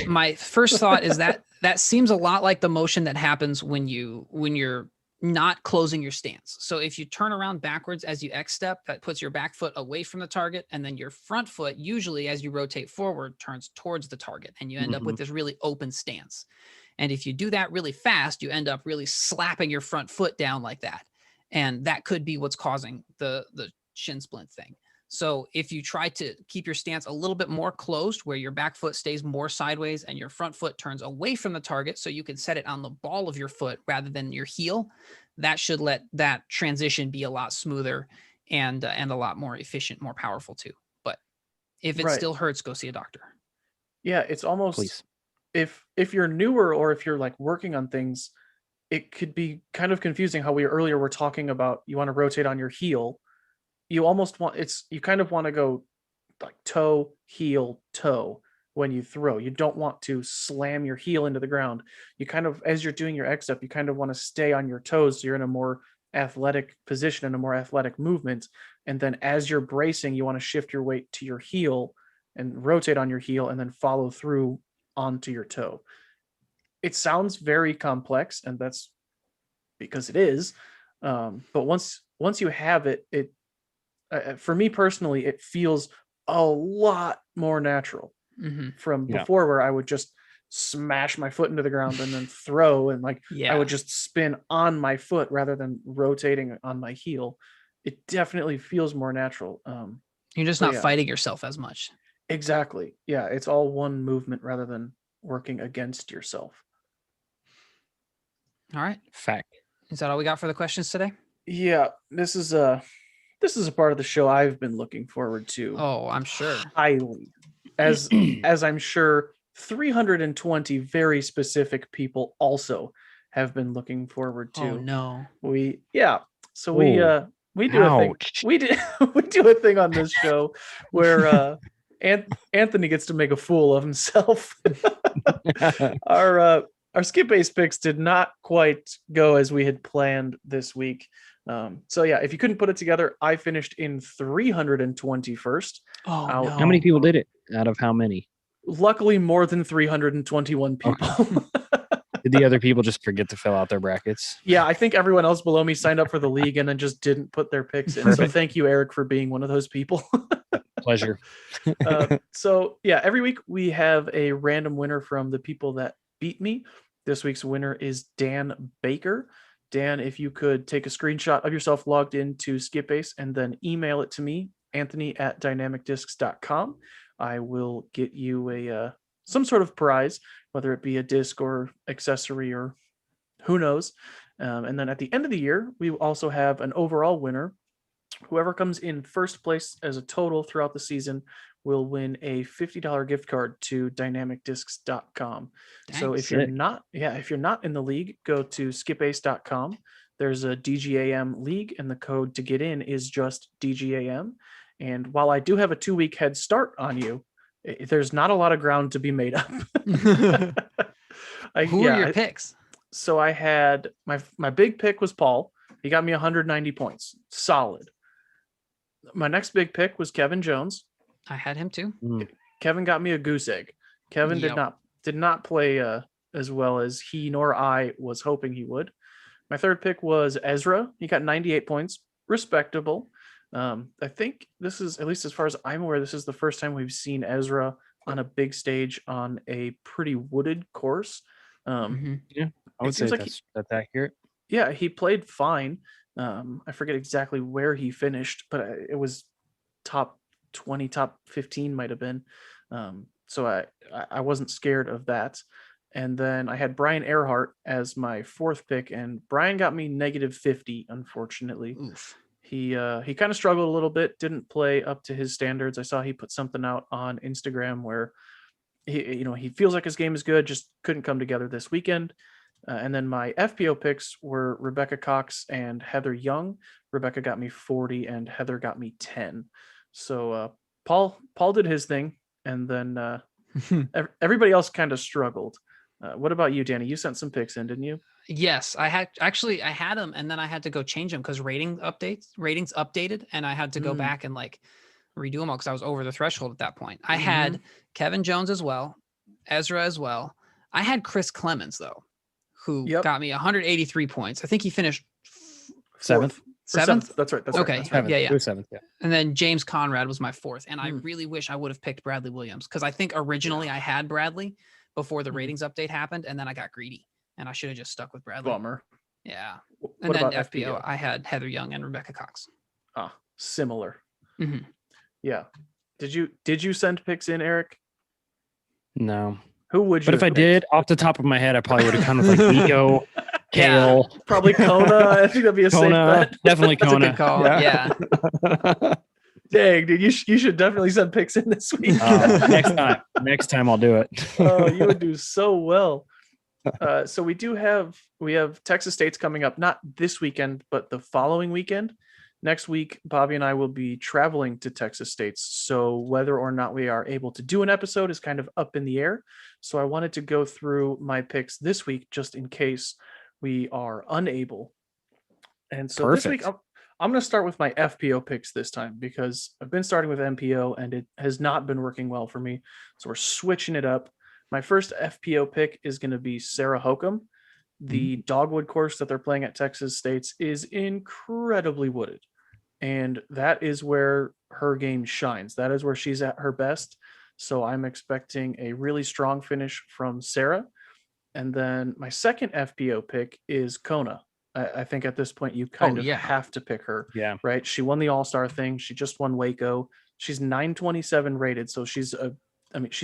My first thought is that seems a lot like the motion that happens when you're not closing your stance. So if you turn around backwards as you X step, that puts your back foot away from the target, and then your front foot, usually as you rotate forward, turns towards the target, and you end up with this really open stance. And if you do that really fast, you end up really slapping your front foot down like that. And that could be what's causing the shin splint thing. So if you try to keep your stance a little bit more closed, where your back foot stays more sideways and your front foot turns away from the target, so you can set it on the ball of your foot rather than your heel, that should let that transition be a lot smoother and a lot more efficient, more powerful too. But if it still hurts, go see a doctor. Yeah, it's almost if you're newer or if you're like working on things, it could be kind of confusing how we earlier were talking about you want to rotate on your heel. You almost want you kind of want to go like toe, heel, toe when you throw. You don't want to slam your heel into the ground. You kind of, as you're doing your X step, you kind of want to stay on your toes. So you're in a more athletic position and a more athletic movement. And then as you're bracing, you want to shift your weight to your heel and rotate on your heel and then follow through onto your toe. It sounds very complex, and that's because it is. But once you have it, for me personally, it feels a lot more natural. from Yeah. before, where I would just smash my foot into the ground and then throw, and like Yeah. I would just spin on my foot rather than rotating on my heel. It definitely feels more natural. You're just so not yeah. fighting yourself as much. Exactly. Yeah, it's all one movement rather than working against yourself. All right. Fact. Is that all we got for the questions today? Yeah, this is a part of the show I've been looking forward to Oh, I'm sure. highly, as I'm sure 320 very specific people also have been looking forward to. Oh no. So Ooh. we do a thing. Ouch. We do a thing on this show where Anthony gets to make a fool of himself. Our skip base picks did not quite go as we had planned this week. So yeah, if you couldn't put it together, I finished in 321st. Oh Out- no. How many people did it? Out of how many? Luckily, more than 321 people. Did the other people just forget to fill out their brackets? Yeah, I think everyone else below me signed up for the league and then just didn't put their picks in. So Perfect. thank you, Eric, for being one of those people. Pleasure. So yeah, every week we have a random winner from the people that beat me. This week's winner is Dan Baker. Dan, if you could take a screenshot of yourself logged into Skipbase and then email it to me, anthony@dynamicdiscs.com. I will get you some sort of prize, whether it be a disc or accessory or who knows. And then at the end of the year, we also have an overall winner. Whoever comes in first place as a total throughout the season will win a $50 gift card to dynamicdiscs.com. So if you're not in the league, go to skipace.com. There's a DGAM league, and the code to get in is just DGAM. And while I do have a 2-week head start on you, there's not a lot of ground to be made up. Who are your picks? So I had my big pick was Paul. He got me 190 points. Solid. My next big pick was Kevin Jones. I had him too. Kevin got me a goose egg. Kevin did not play as well as he nor I was hoping he would. My third pick was Ezra. He got 98 points. Respectable. I think this is, at least as far as I'm aware, this is the first time we've seen Ezra on a big stage on a pretty wooded course. Yeah, I would say that's accurate. Yeah, he played fine. I forget exactly where he finished, but it was top 20, top 15 might have been. So I wasn't scared of that. And then I had Brian Earhart as my fourth pick, and Brian got me -50, unfortunately. Oof. He kind of struggled a little bit, didn't play up to his standards. I saw he put something out on Instagram where he feels like his game is good, just couldn't come together this weekend. And then my FPO picks were Rebecca Cox and Heather Young. Rebecca got me 40 and Heather got me 10. So Paul did his thing, and then everybody else kind of struggled. What about you, Danny? You sent some picks in, didn't you? Yes, I had them, and then I had to go change them because ratings updated, and I had to go back and like redo them all because I was over the threshold at that point. I had Kevin Jones as well, Ezra as well. I had Chris Clemons though, who got me 183 points. I think he finished seventh. Seventh? That's right. That's okay. Right. Seventh. Yeah. Seventh. Yeah. And then James Conrad was my fourth, and I really wish I would have picked Bradley Williams because I think originally I had Bradley before the ratings update happened, and then I got greedy, and I should have just stuck with Bradley. Bummer. Yeah. What And then about FPO, I had Heather Young and Rebecca Cox. Similar. Mhm. Yeah. Did you send picks in, Eric? No. Who would you? But if I did, off the top of my head, I probably would have come with like Nico, Kale, probably Kona. I think that'd be a safe Kona. bet. Definitely That's Kona. a good call. Yeah. Dang, dude, you should definitely send picks in this week. Next time I'll do it. Oh, you would do so well. So we have Texas State's coming up, not this weekend, but the following weekend. Next week, Bobby and I will be traveling to Texas State. So whether or not we are able to do an episode is kind of up in the air. So I wanted to go through my picks this week, just in case we are unable. And so this week, I'm going to start with my FPO picks this time because I've been starting with MPO and it has not been working well for me. So we're switching it up. My first FPO pick is going to be Sarah Hokum. The Dogwood course that they're playing at Texas State is incredibly wooded. And that is where her game shines. That is where she's at her best. So I'm expecting a really strong finish from Sarah. And then my second FPO pick is Kona. I think at this point you kind of yeah. have to pick her, Yeah. right? She won the All-Star thing. She just won WACO. She's 927 rated, so she's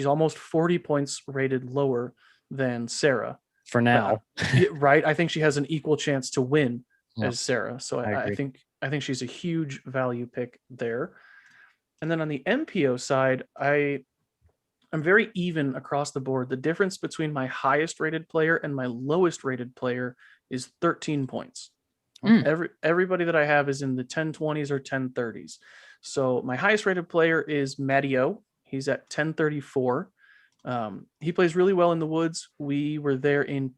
almost 40 points rated lower than Sarah For now. right? I think she has an equal chance to win Yeah. as Sarah. So I agree. think she's a huge value pick there. And then on the MPO side, I'm very even across the board. The difference between my highest rated player and my lowest rated player is 13 points. Everybody that I have is in the 1020s or 1030s. So my highest rated player is Matteo. He's at 1034. He plays really well in the woods. We were there it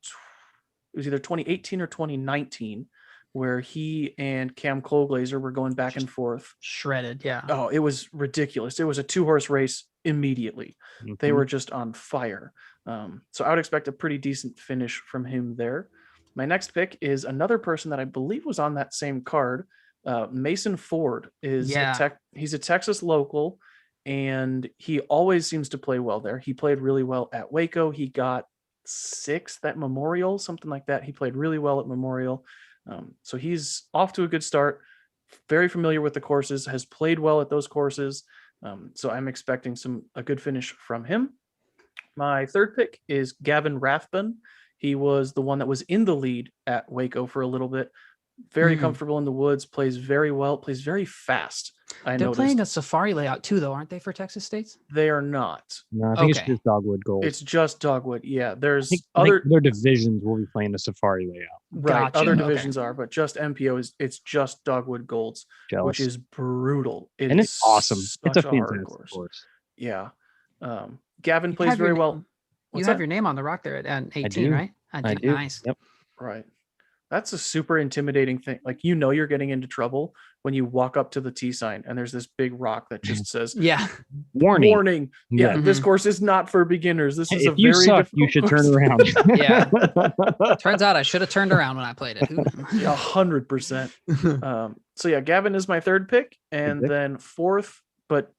was either 2018 or 2019, where he and Cam Colglazer were going back and forth. Shredded, yeah. Oh, it was ridiculous. It was a 2-horse race immediately. They were just on fire. So I would expect a pretty decent finish from him there. My next pick is another person that I believe was on that same card. Mason Ford is he's a Texas local, and he always seems to play well there. He played really well at WACO. He got 6th at Memorial, something like that. He played really well at Memorial. So he's off to a good start. Very familiar with the courses, has played well at those courses. So I'm expecting a good finish from him. My third pick is Gavin Rathbun. He was the one that was in the lead at WACO for a little bit. Very comfortable in the woods, plays very well, plays very fast. They're playing a safari layout too, though, aren't they, for Texas States? They are not. No, I think it's just Dogwood Gold. It's just Dogwood. Yeah, there's I think other divisions will be playing the safari layout. Right, gotcha. Other divisions are, but just MPO it's just Dogwood Golds, which is brutal. And it's awesome. It's a fantastic course. Yeah. Gavin plays very well. You have your name on the rock there at 18, right? I do. Nice. Yep. Right. That's a super intimidating thing. Like, you're getting into trouble when you walk up to the T sign and there's this big rock that just says, warning. Yeah, this course is not for beginners. This is a very difficult you should turn around. Yeah. Turns out I should have turned around when I played it. 100%. So yeah, Gavin is my third pick. And then fourth, but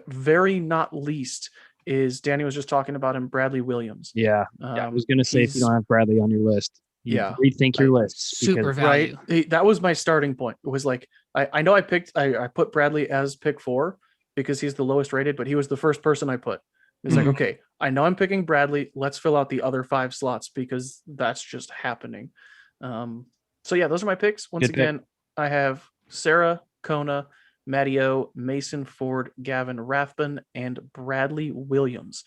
very not least, is Danny was just talking about him, Bradley Williams. Yeah. I was going to say, if you don't have Bradley on your list, rethink your list. Super value. Right. That was my starting point. It was like, I know I put Bradley as pick 4 because he's the lowest rated, but he was the first person I put. It's like, okay, I know I'm picking Bradley. Let's fill out the other 5 slots because that's just happening. So yeah, those are my picks. Once again, I have Sarah, Kona, Matteo, Mason Ford, Gavin Rathbun, and Bradley Williams.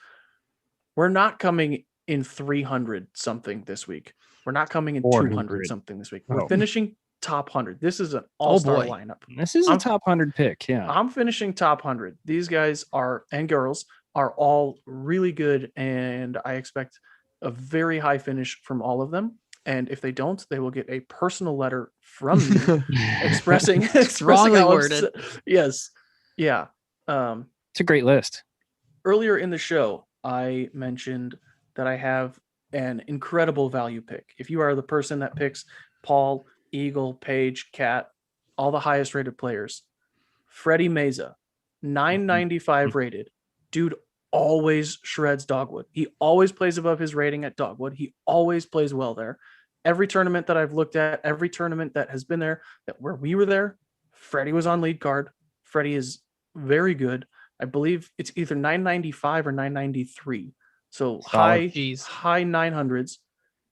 We're not coming in 300 something this week. We're not coming in 200 something this week. We're finishing top 100. This is an all-star lineup. This is a top 100 pick. Yeah. I'm finishing top 100. These guys and girls are all really good, and I expect a very high finish from all of them. And if they don't, they will get a personal letter from me expressing strongly worded. Yes. Yeah. It's a great list. Earlier in the show, I mentioned that I have an incredible value pick. If you are the person that picks Paul, Eagle, Paige, Cat, all the highest rated players, Freddie Meza, 995 rated. Dude always shreds Dogwood. He always plays above his rating at Dogwood. He always plays well there. Every tournament that I've looked at, every tournament that has been there, where we were there, Freddie was on lead card. Freddie is very good. I believe it's either 995 or 993. So high 900s,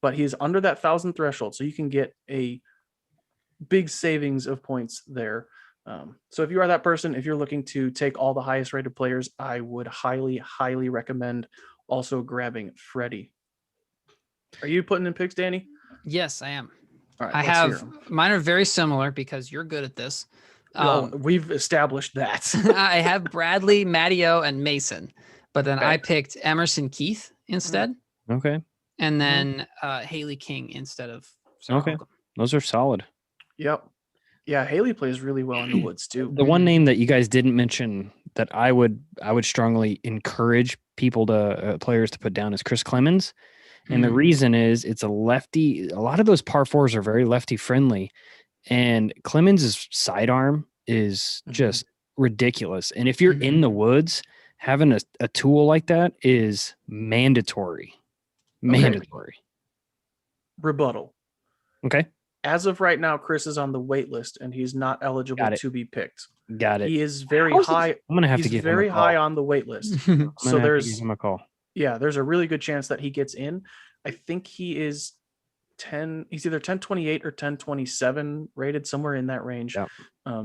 but he's under that 1,000 threshold. So you can get a big savings of points there. So if you are that person, if you're looking to take all the highest rated players, I would highly, highly recommend also grabbing Freddie. Are you putting in picks, Danny? Yes, I am. All right, I have mine are very similar because you're good at this. We've established that. I have Bradley, Matteo, and Mason, but then I picked Emerson Keith instead. Okay. And then Haley King instead of Sarah Holcomb. Those are solid. Yep. Yeah, Haley plays really well in the woods too. The one name that you guys didn't mention that I would strongly encourage people to players to put down is Chris Clemons. And the reason is it's a lefty. A lot of those par 4s are very lefty friendly, and Clemens' sidearm is just ridiculous. And if you're in the woods, having a tool like that is mandatory. Mandatory. Rebuttal. Okay. As of right now, Chris is on the wait list and he's not eligible Got it. to be picked. Got it. He is very How's high. I'm gonna have He's to give very him a call. high on the wait list. I'm gonna So have to there's give him a call. there's a really good chance that he gets in. I think he is he's either 1028 or 1027 rated, somewhere in that range. Yep.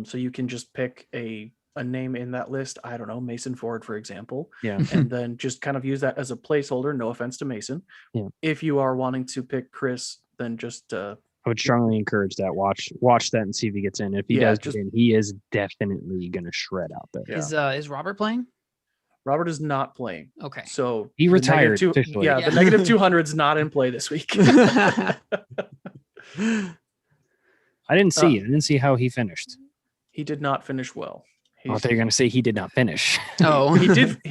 So you can just pick a name in that list. I don't know, Mason Ford, for example. Yeah. And then just kind of use that as a placeholder. No offense to Mason. Yeah. If you are wanting to pick Chris, then just I would strongly encourage that. Watch that and see if he gets in. If he does get in, he is definitely gonna shred out there. Yeah. Is Robert playing? Robert is not playing. Okay. So He the retired negative officially. the negative 200 is not in play this week. I didn't see. I didn't see how he finished. He did not finish well. I thought you were gonna say he did not finish. Oh, He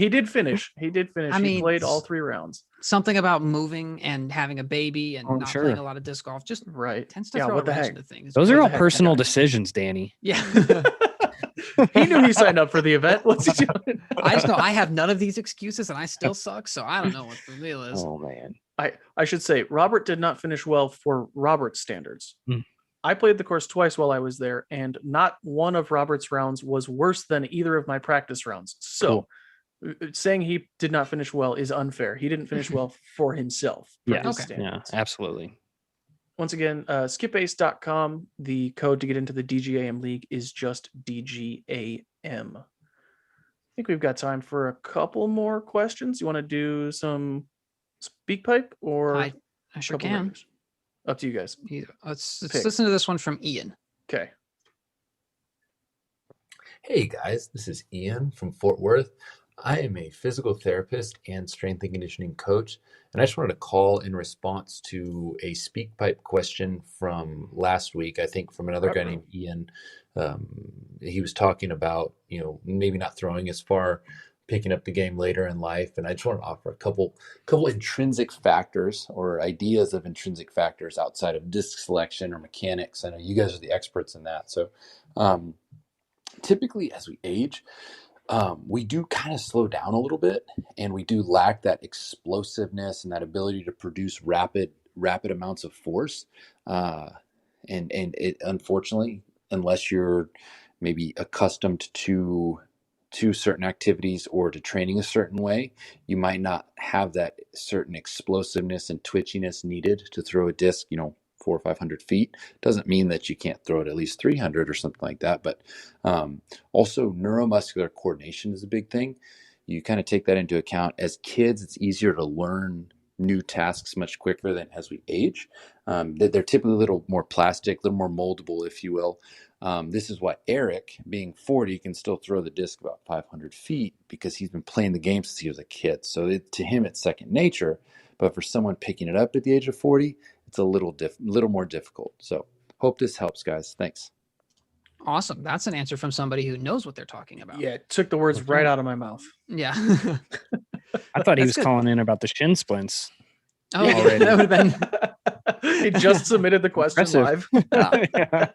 did finish. He I mean, he played all 3 rounds. something about moving and having a baby and not sure. playing a lot of disc golf just Right. tends to Yeah, throw what a the wrench heck? into things. Those What are the all heck, personal guy? decisions, Danny. Yeah. He knew he signed up for the event. What's he doing? I just know I have none of these excuses and I still suck, so I don't know what the deal is. Oh man. I should say Robert did not finish well for Robert's standards. Hmm. I played the course twice while I was there, and not one of Robert's rounds was worse than either of my practice rounds. So saying he did not finish well is unfair. He didn't finish well for himself. For Yeah. his Okay. Yeah, standards. absolutely. Once again, skipace.com. The code to get into the DGAM league is just DGAM. I think we've got time for a couple more questions. You want to do some speak pipe or I sure couple can. regulars? Up to you guys. Let's Pick. listen to this one from Ian. Okay. Hey guys, this is Ian from Fort Worth. I am a physical therapist and strength and conditioning coach, and I just wanted to call in response to a speak pipe question from last week, I think from another guy named Ian. He was talking about, maybe not throwing as far, picking up the game later in life, and I just want to offer a couple intrinsic factors or ideas of intrinsic factors outside of disc selection or mechanics. I know you guys are the experts in that. So typically as we age, we do kind of slow down a little bit, and we do lack that explosiveness and that ability to produce rapid amounts of force. And it, unfortunately, unless you're maybe accustomed to certain activities or to training a certain way, you might not have that certain explosiveness and twitchiness needed to throw a disc, 400 or 500 feet. Doesn't mean that you can't throw it at least 300 or something like that. But also neuromuscular coordination is a big thing. You kind of take that into account. As kids, it's easier to learn new tasks much quicker than as we age. They're typically a little more plastic, a little more moldable, if you will. This is why Eric, being 40, can still throw the disc about 500 feet because he's been playing the game since he was a kid. So to him, it's second nature. But for someone picking it up at the age of 40, it's a little more difficult. So hope this helps, guys. Thanks. Awesome. That's an answer from somebody who knows what they're talking about. Yeah, it took the words right out of my mouth. Yeah. I thought he was That's good. calling in about the shin splints. Oh, yeah, Already. that would have been. He just submitted the question Impressive. live. Yeah.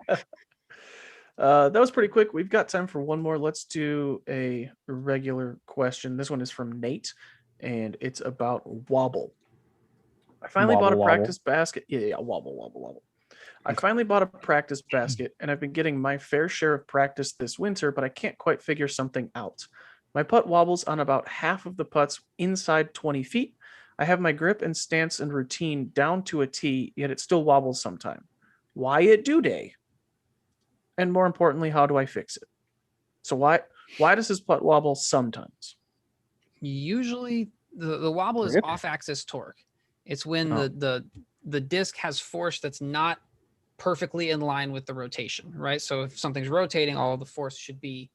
That was pretty quick. We've got time for one more. Let's do a regular question. This one is from Nate, and it's about wobble. I finally bought a Wobble, practice basket. Yeah, wobble. I finally bought a practice basket, and I've been getting my fair share of practice this winter, but I can't quite figure something out. My putt wobbles on about half of the putts inside 20 feet. I have my grip and stance and routine down to a T, yet it still wobbles sometime. Why it do day? And more importantly, how do I fix it? So why does his putt wobble sometimes? Usually the wobble is Grip? off-axis torque. It's when Oh. the disc has force that's not perfectly in line with the rotation, right? So if something's rotating, all the force should be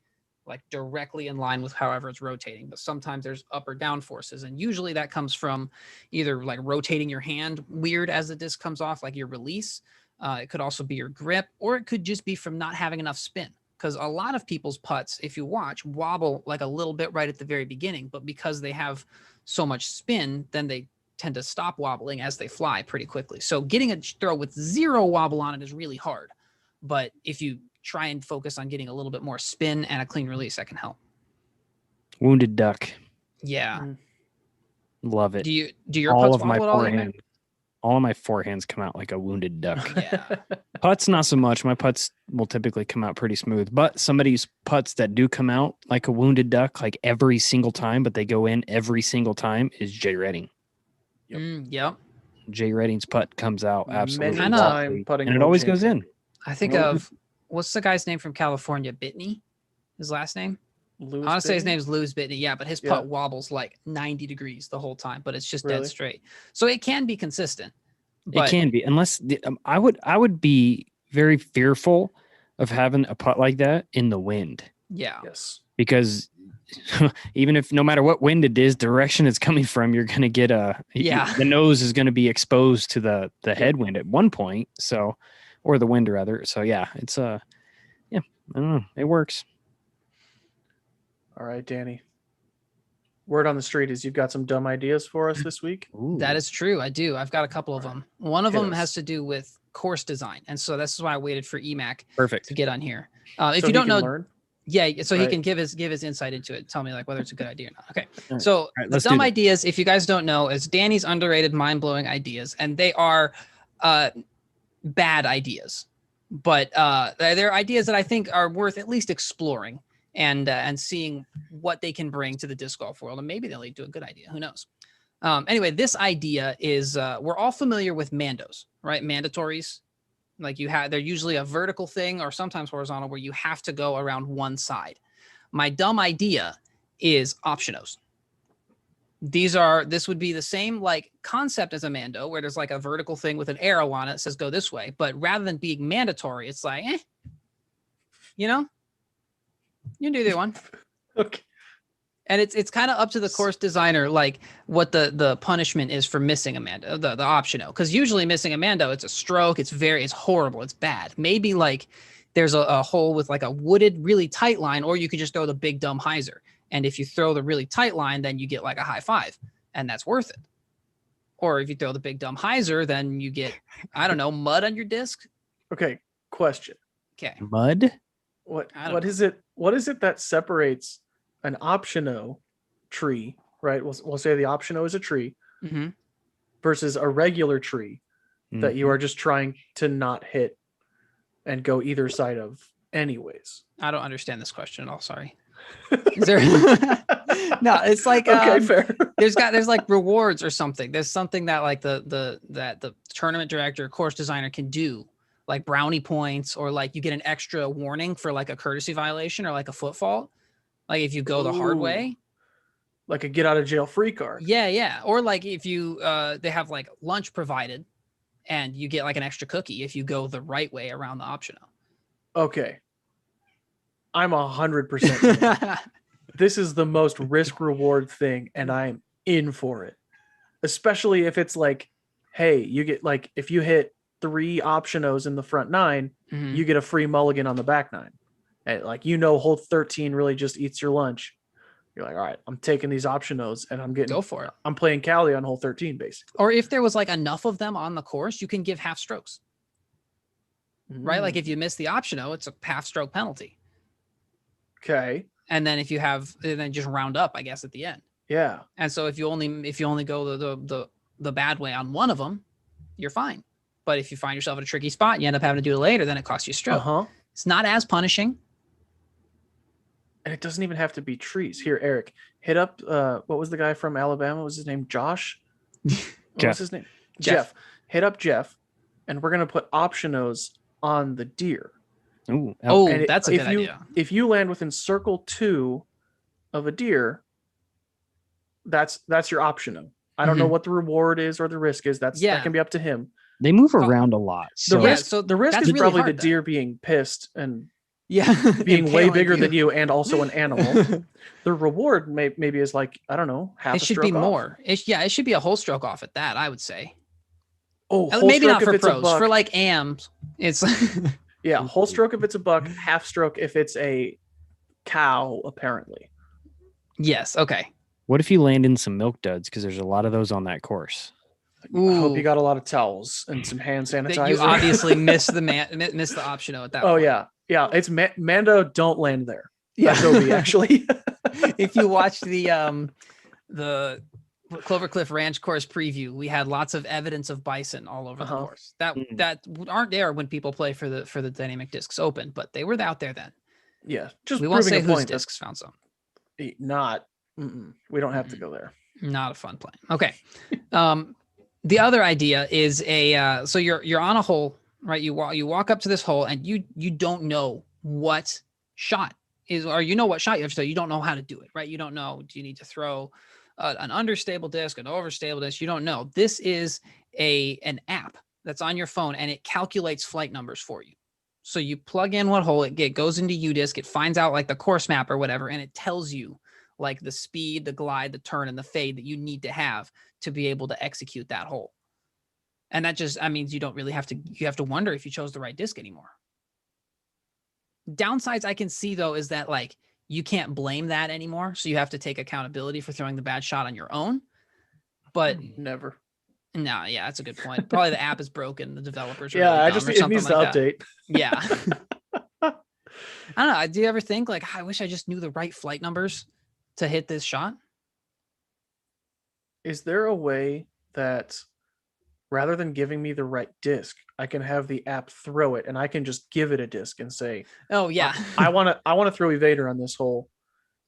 like directly in line with however it's rotating. But sometimes there's up or down forces, and usually that comes from either like rotating your hand weird as the disc comes off, like your release. It could also be your grip, or it could just be from not having enough spin. Because a lot of people's putts, if you watch, wobble like a little bit right at the very beginning, but because they have so much spin, then they tend to stop wobbling as they fly pretty quickly. So getting a throw with zero wobble on it is really hard. But if you try and focus on getting a little bit more spin and a clean release, that can help. Wounded duck. Yeah. Mm. Love it. Do your All putts of my wobble at all, Emac? all of my forehands come out like a wounded duck. Yeah. Putts, not so much. My putts will typically come out pretty smooth, but somebody's putts that do come out like a wounded duck, like every single time, but they go in every single time, is Jay Redding. Yep. Jay Redding's putt comes out absolutely Kinda- perfectly, putting and it won't always change goes that. in. I think of what's the guy's name from California? Bitney, his last name. Lewis I want to say his Bitney? name's Louis Bitney. Yeah, but his Yeah. putt wobbles like 90 degrees the whole time, but it's just Really? dead straight. So it can be consistent. It But can be, unless I would be very fearful of having a putt like that in the wind, yeah, Yes. because even if no matter what wind it is, direction it's coming from, you're going to get the nose is going to be exposed to the headwind at one point. So, or the wind rather. So yeah, it's I don't know. It works. All right, Danny. Word on the street is you've got some dumb ideas for us this week. that is true. I do. I've got a couple of them. One of Hit them us. has to do with course design, and so this is why I waited for Emac Perfect. to get on here. If So you he don't can know, learn. yeah, so he Right. can give his insight into it. Tell me like whether it's a good idea or not. Okay. All right. So All right, the let's do dumb that. ideas, if you guys don't know, is Danny's underrated, mind-blowing ideas, and they are bad ideas, but they're ideas that I think are worth at least exploring and seeing what they can bring to the disc golf world, and maybe they'll lead to a good idea. Who knows? Anyway, this idea is we're all familiar with mandos, right? Mandatories. Like they're usually a vertical thing or sometimes horizontal where you have to go around one side. My dumb idea is optionos. This would be the same like concept as a mando where there's like a vertical thing with an arrow on it that says go this way, but rather than being mandatory, it's like, you can do either one. Okay. And it's kind of up to the course designer, like what the punishment is for missing a mando, the optional. Because usually missing a mando, it's a stroke. It's horrible. It's bad. Maybe like there's a hole with like a wooded, really tight line, or you could just throw the big dumb hyzer. And if you throw the really tight line, then you get like a high five, and that's worth it. Or if you throw the big dumb hyzer, then you get, I don't know, mud on your disc. Okay. Question. Okay. Mud? What I don't what is it? What is it that separates an optiono tree, right? We'll say the optiono is a tree Mm-hmm. versus a regular tree that you are just trying to not hit and go either side of anyways. I don't understand this question at all. Sorry. Is there? No, it's like Okay, fair. there's like rewards or something. There's something that like the tournament director, course designer can do, like brownie points, or like you get an extra warning for like a courtesy violation or like a foot fault. Like if you go the hard Ooh. way. Like a get out of jail free card. Yeah. Or like if you they have like lunch provided and you get like an extra cookie if you go the right way around the optional. Okay. I'm 100%. This is the most risk reward thing, and I'm in for it. Especially if it's like, hey, you get like if you hit 3 optionos in the front 9, Mhm. you get a free mulligan on the back 9. And like hole 13 really just eats your lunch. You're like, all right, I'm taking these optionos and Go for it. I'm playing Cali on hole 13 basically. Or if there was like enough of them on the course, you can give half strokes. Right? Like if you miss the optional, it's a half stroke penalty. Okay. And then if you have, then just round up, I guess, at the end. Yeah. And so if you only go the bad way on one of them, you're fine. But if you find yourself in a tricky spot, you end up having to do it later, then it costs you a stroke. Uh-huh. It's not as punishing. And it doesn't even have to be trees. Here, Eric, hit up what was the guy from Alabama? What was his name? Josh? What Jeff. was his name? Jeff. Hit up Jeff, and we're gonna put optionos on the deer. Ooh, Oh, And that's a if good you, idea. If you land within circle 2 of a deer, that's your optiono. I don't know what the reward is or the risk is. That can be up to him. they move around a lot. The So risk, so the risk that's is really probably hard, the deer being pissed and Yeah. being way Impaling bigger than you and also an animal. The reward maybe is like, I don't know, half It a should be stroke off. more. It should be a whole stroke off at that, I would say. Oh, whole Maybe stroke not if for it's a pros. buck. For like AMs, it's Yeah, whole stroke if it's a buck, half stroke if it's a cow, apparently. yes. Okay. what if you land in some milk duds? Because there's a lot of those on that course. I hope Ooh. you got a lot of towels and some hand sanitizer. That you obviously missed the optional at that Oh point. yeah. It's Mando. Don't land there. Yeah. SOB actually. If you watch the the Clover Cliff Ranch course preview, we had lots of evidence of bison all over the course that aren't there when people play for the Dynamic Discs Open, but they were out there then. Yeah, just we won't say proving a whose point. discs found some. Not. We don't have to go there. Not a fun play. Okay. The other idea is so you're on a hole, right? You walk up to this hole and you don't know what shot is, or you know what shot you have to throw. You don't know how to do it, right? You don't know. Do you need to throw an understable disc, an overstable disc? You don't know. This is an app that's on your phone and it calculates flight numbers for you. So you plug in what hole it goes into UDisc. It finds out like the course map or whatever, and it tells you like the speed, the glide, the turn, and the fade that you need to have to be able to execute that hole. And that means you don't really have to wonder if you chose the right disc anymore. Downsides I can see though is that like you can't blame that anymore. So you have to take accountability for throwing the bad shot on your own. But never. No, yeah, that's a good point. Probably the app is broken. The developers are it needs to update. Yeah. I don't know. Do you ever think like, I wish I just knew the right flight numbers to hit this shot? Is there a way that rather than giving me the right disc, I can have the app throw it and I can just give it a disc and say, oh yeah, I want to throw evader on this hole.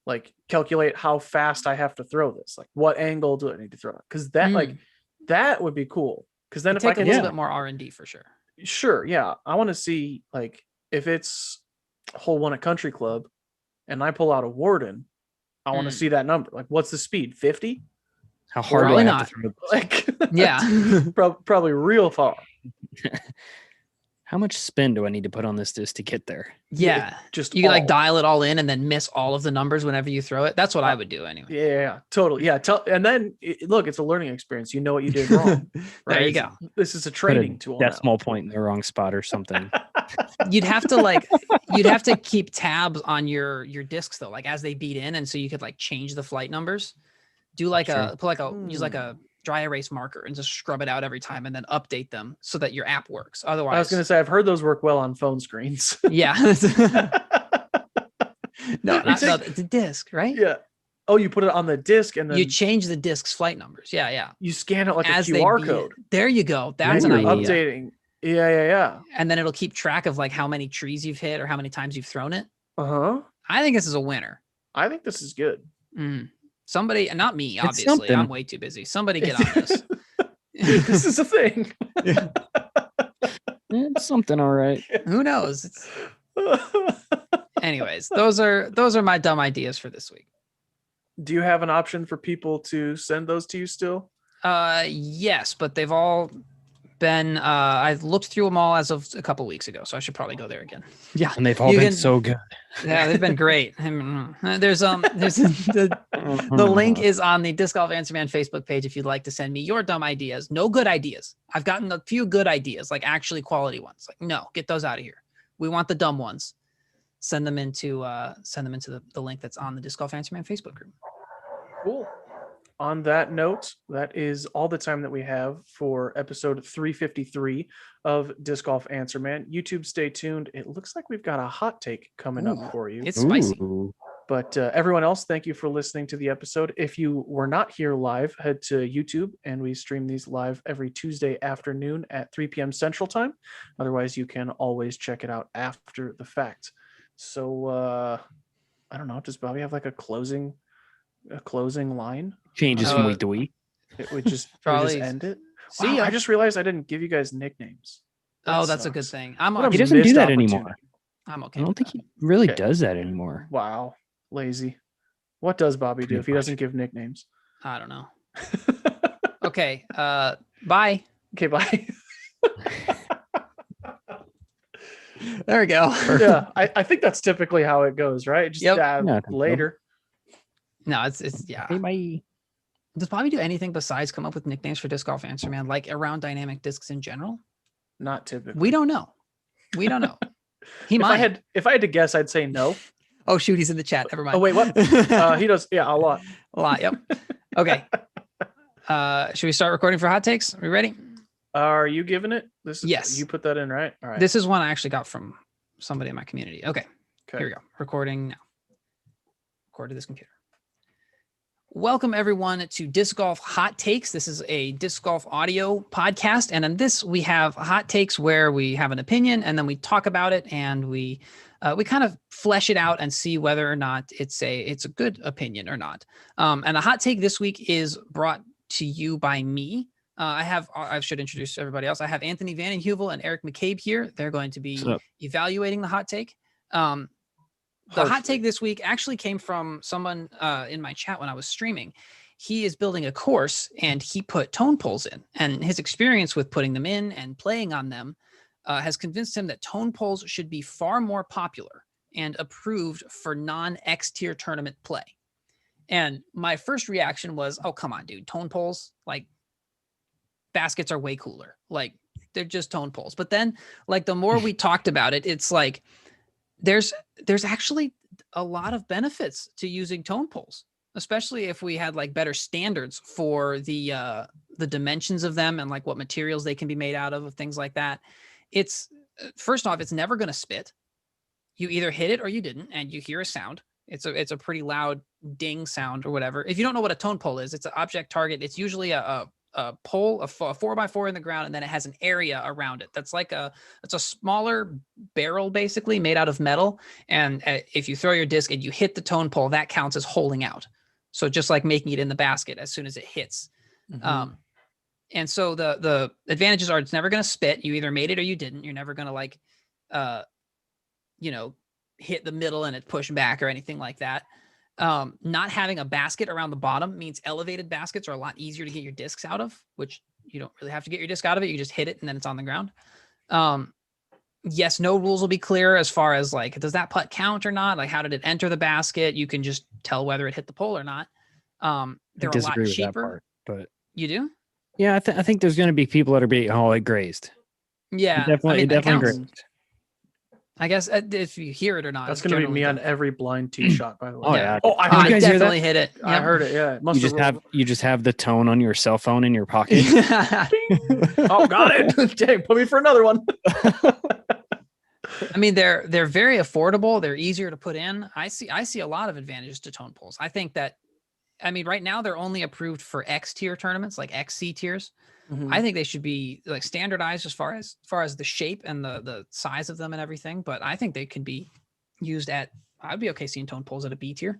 Like calculate how fast I have to throw this. Like what angle do I need to throw it? Because that would be cool. Because then if I can a little bit more R&D for sure. Sure, yeah. I want to see like if it's hole 1 at Country Club and I pull out a Warden, I want to see that number. Like what's the speed? 50? How hard do I have to throw this? Like yeah. probably real far. How much spin do I need to put on this disc to get there? Yeah. Just you can like dial it all in and then miss all of the numbers whenever you throw it. That's what I would do anyway. Yeah, totally. Yeah. And then look, it's a learning experience. You know what you did wrong. Right? There you go. This is a training tool. That small point in the wrong spot or something. You'd have to keep tabs on your discs though, like as they beat in. And so you could like change the flight numbers, do like use like a dry erase marker and just scrub it out every time and then update them so that your app works. Otherwise, I was going to say, I've heard those work well on phone screens. Yeah. No, the disc, right? Yeah. Oh, you put it on the disc and then you change the disc's flight numbers. Yeah, yeah. You scan it like a QR code. There you go. That's an idea. Updating. Yeah. And then it'll keep track of like how many trees you've hit or how many times you've thrown it. Uh-huh. I think this is a winner. I think this is good. Somebody, not me, obviously. I'm way too busy. Somebody get on this. This is a thing. It's something, all right. Who knows? Anyways, those are my dumb ideas for this week. Do you have an option for people to send those to you still? Yes, but they've all been I've looked through them all as of a couple weeks ago, so I should probably go there again. Yeah, and they've all been so good. Yeah, they've been great. There's the link is on the Disc Golf Answer Man Facebook page if you'd like to send me your dumb ideas. No good ideas. I've gotten a few good ideas, like actually quality ones. Like, no, get those out of here. We want the dumb ones. Send them into the link that's on the Disc Golf Answer Man Facebook group. Cool. On that note, that is all the time that we have for episode 353 of Disc Golf Answer Man. YouTube, stay tuned. It looks like we've got a hot take coming up for you. It's spicy. But everyone else, thank you for listening to the episode. If you were not here live, head to YouTube, and we stream these live every Tuesday afternoon at 3 p.m. Central Time. Otherwise, you can always check it out after the fact. So, I don't know. Does Bobby have like a closing line? Changes from week to week. It would just probably end it. See, I just realized I didn't give you guys nicknames. That's a good thing. He doesn't do that anymore. I'm okay. I don't think he really does that anymore. Wow, lazy. What does Bobby do if he doesn't give nicknames? I don't know. Okay. Bye. Okay, bye. There we go. Yeah, I think that's typically how it goes, right? Just later. No, it's yeah. Hey, bye. Does Bobby do anything besides come up with nicknames for Disc Golf Answer Man, like around dynamic discs in general? Not typically. We don't know. He might. If I had to guess, I'd say no. Oh shoot, he's in the chat. Never mind. Oh wait, what? He does. Yeah, a lot. A lot. Yep. Okay. Should we start recording for hot takes? Are we ready? Are you giving it? Yes. You put that in, right? All right. This is one I actually got from somebody in my community. Okay. Here we go. Recording now. Record to this computer. Welcome everyone to Disc Golf Hot Takes. This is a disc golf audio podcast, and in this we have hot takes where we have an opinion and then we talk about it and we kind of flesh it out and see whether or not it's a good opinion or not. And the hot take this week is brought to you by me. I should introduce everybody else. I have Anthony Van Heuvel and Eric McCabe here. They're going to be evaluating the hot take. The hot take this week actually came from someone in my chat when I was streaming. He is building a course and he put tone poles in, and his experience with putting them in and playing on them has convinced him that tone poles should be far more popular and approved for non-X tier tournament play. And my first reaction was, oh, come on, dude, tone poles, like baskets are way cooler. Like they're just tone poles. But then like the more we talked about it, it's like, there's actually a lot of benefits to using tone poles, especially if we had like better standards for the dimensions of them and like what materials they can be made out of things like that. It's first off, it's never going to spit. You either hit it or you didn't, and you hear a sound. It's a pretty loud ding sound or whatever. If you don't know what a tone pole is, it's an object target. It's usually a pole, a 4x4 in the ground, and then it has an area around it. That's like it's a smaller barrel basically made out of metal. And if you throw your disc and you hit the tone pole, that counts as holding out. So just like making it in the basket as soon as it hits. Mm-hmm. And so the advantages are it's never going to spit. You either made it or you didn't. You're never going to like, hit the middle and it push back or anything like that. Not having a basket around the bottom means elevated baskets are a lot easier to get your discs out of, which you don't really have to get your disc out of it. You just hit it and then it's on the ground. Yes, no rules will be clear as far as like, does that putt count or not? Like, how did it enter the basket? You can just tell whether it hit the pole or not. They're a lot cheaper. But you do? Yeah, I think there's going to be people that are being it grazed. Yeah, it definitely grazed. I guess if you hear it or not, that's going to be me on every blind tee shot. By the way, oh yeah, I definitely hit it. I heard it. Yeah, you just have the tone on your cell phone in your pocket. Oh, got it. Dang, put me for another one. I mean, they're very affordable. They're easier to put in. I see a lot of advantages to tone poles. I think that, I mean, right now they're only approved for X tier tournaments, like XC tiers. Mm-hmm. I think they should be like standardized as far as the shape and the size of them and everything. But I think they could be used at. I'd be okay seeing tone poles at a B tier,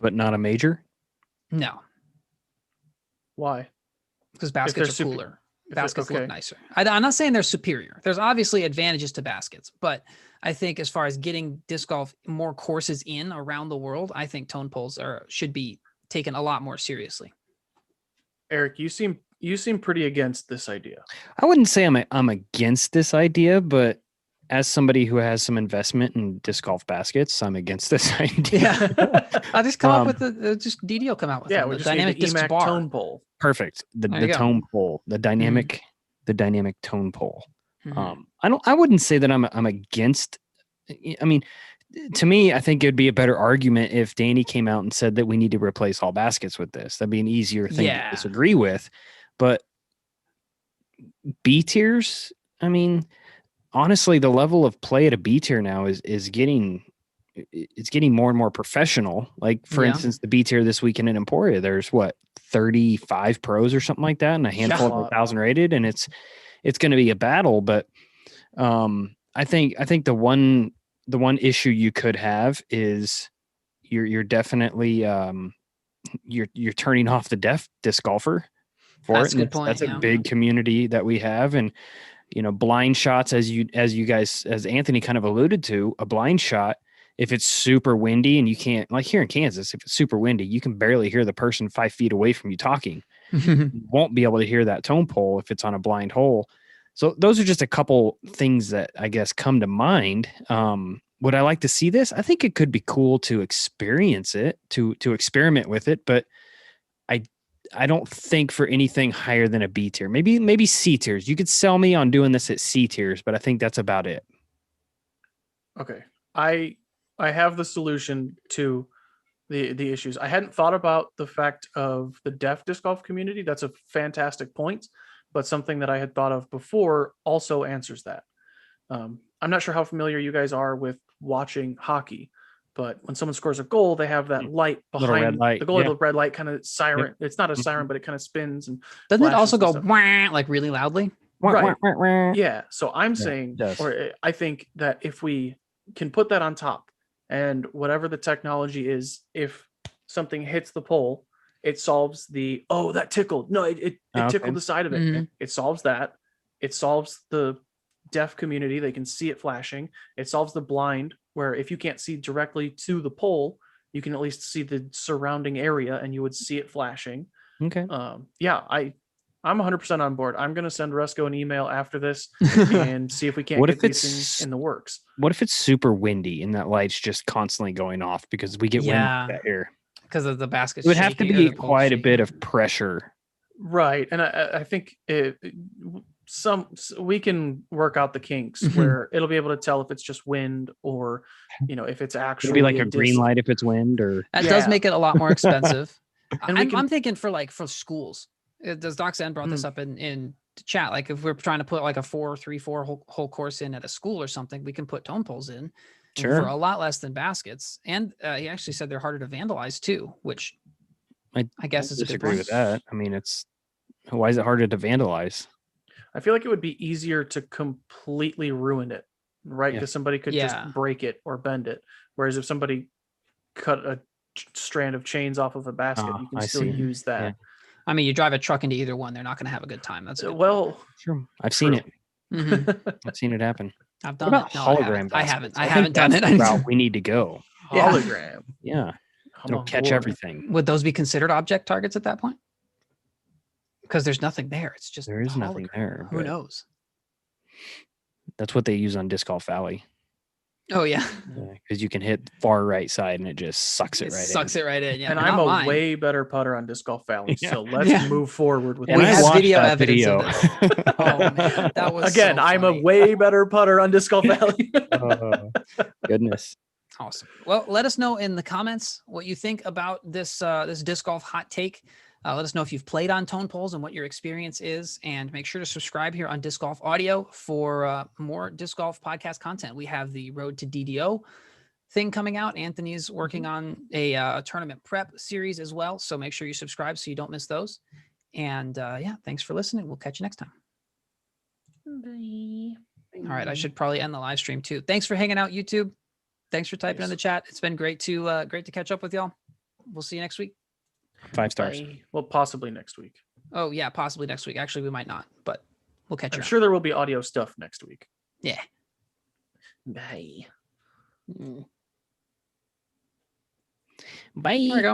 but not a major. No. Why? Because baskets are cooler. Baskets look nicer. I'm not saying they're superior. There's obviously advantages to baskets, but I think as far as getting disc golf more courses in around the world, I think tone poles should be taken a lot more seriously. Eric, you seem pretty against this idea. I wouldn't say I'm against this idea, but as somebody who has some investment in disc golf baskets, I'm against this idea. Yeah. I'll just come up with just DD will come out with the dynamic disc bar tone pole. Perfect. The tone pole, the dynamic tone pole. Mm-hmm. I wouldn't say that I'm against. I mean, to me, I think it'd be a better argument if Danny came out and said that we need to replace all baskets with this. That'd be an easier thing to disagree with. But B tiers, I mean, honestly, the level of play at a B tier now is getting more and more professional. Like for instance, the B tier this weekend in Emporia, there's 35 pros or something like that, and a handful of 1,000 rated, and it's going to be a battle. But I think the one issue you could have is you're definitely you're turning off the deaf disc golfer for That's it. A good point. That's a big community that we have, and blind shots, as Anthony kind of alluded to, a blind shot, if it's super windy and you can't, like here in Kansas, if it's super windy, you can barely hear the person 5 feet away from you talking. You won't be able to hear that tone pole if it's on a blind hole. So those are just a couple things that I guess come to mind. Would I like to see this? I think it could be cool to experience it, to experiment with it, but I don't think for anything higher than a B tier. Maybe C tiers. You could sell me on doing this at C tiers, but I think that's about it. Okay. I have the solution to the issues. I hadn't thought about the fact of the deaf disc golf community. That's a fantastic point, but something that I had thought of before also answers that. I'm not sure how familiar you guys are with watching hockey, But when someone scores a goal, they have that light Little red behind light, the goal, yeah. the red light kind of siren. It's not a Mhm. siren, but it kind of spins and Doesn't it flashes also and go stuff. "Wah," like really loudly? Right. Yeah. Yeah. So I'm Yeah, saying, it does. or I think that if we can put that on top, and whatever the technology is, if something hits the pole, it solves the that tickled. No, it Okay. tickled the side of it. Mhm. It solves that. It solves the deaf community. They can see it flashing. It solves the blind, where if you can't see directly to the pole, you can at least see the surrounding area and you would see it flashing. Okay. Yeah, I'm 100% on board. I'm gonna send Resco an email after this and see if we can't What get if these it's- things in the works. What if it's super windy and that light's just constantly going off because we get wind Yeah. like that here? Because of the basket. It would have to be quite a bit of pressure. Right, and I think we can work out the kinks Mhm. where it'll be able to tell if it's just wind or if it's It'd actually be like a green disc. light if it's wind, or That does Yeah. make it a lot more expensive. And we can- I'm thinking for schools. Does Doxanne brought this up in the chat? Like if we're trying to put like a 4-3-4 whole course in at a school or something, we can put tone poles in for sure. a lot less than baskets. And he actually said they're harder to vandalize too, which I guess is a good disagree point. with that. I mean, why is it harder to vandalize? I feel like it would be easier to completely ruin it, right? Yeah. Because somebody could Yeah. just break it or bend it. Whereas if somebody cut a strand of chains off of a basket, you can I still see. use that. Yeah. I mean, you drive a truck into either one, they're not going to have a good time. That's a good point. Well, Sure. I've seen true. it. Mhm. I've seen it happen. I've What done about it. No, hologram I baskets? haven't. I think haven't done that's it. the route we need to go. Yeah. Hologram. Yeah. I'm It'll on catch board. everything. Would those be considered object targets at that point? Because there's nothing there. It's just There is a nothing hologram. there. Who but knows? That's what they use on Disc Golf Valley. Oh yeah, Because you can hit far right side and it just sucks it right sucks in. it right in. Yeah, And not I'm a mine. way better putter on Disc Golf Valley. Yeah. So let's Yeah. move forward with And We I have watched video that evidence video. of this. Oh man, that was Again, so I'm a funny. way better putter on Disc Golf Valley. Oh, goodness. Awesome. Well, let us know in the comments what you think about this this disc golf hot take. Let us know if you've played on tone poles and what your experience is, and make sure to subscribe here on Disc Golf Audio for more disc golf podcast content. We have the Road to DDO thing coming out. Anthony's working on a tournament prep series as well, so make sure you subscribe so you don't miss those. And yeah, thanks for listening. We'll catch you next time. Bye. All right, I should probably end the live stream too. Thanks for hanging out, YouTube. Thanks for typing in the chat. It's been great to catch up with y'all. We'll see you next week. 5 stars. Bye. Well, possibly next week. Oh yeah, possibly next week. Actually, we might not, but we'll catch you. I'm around. sure there will be audio stuff next week. Yeah. Bye. Bye. There we go.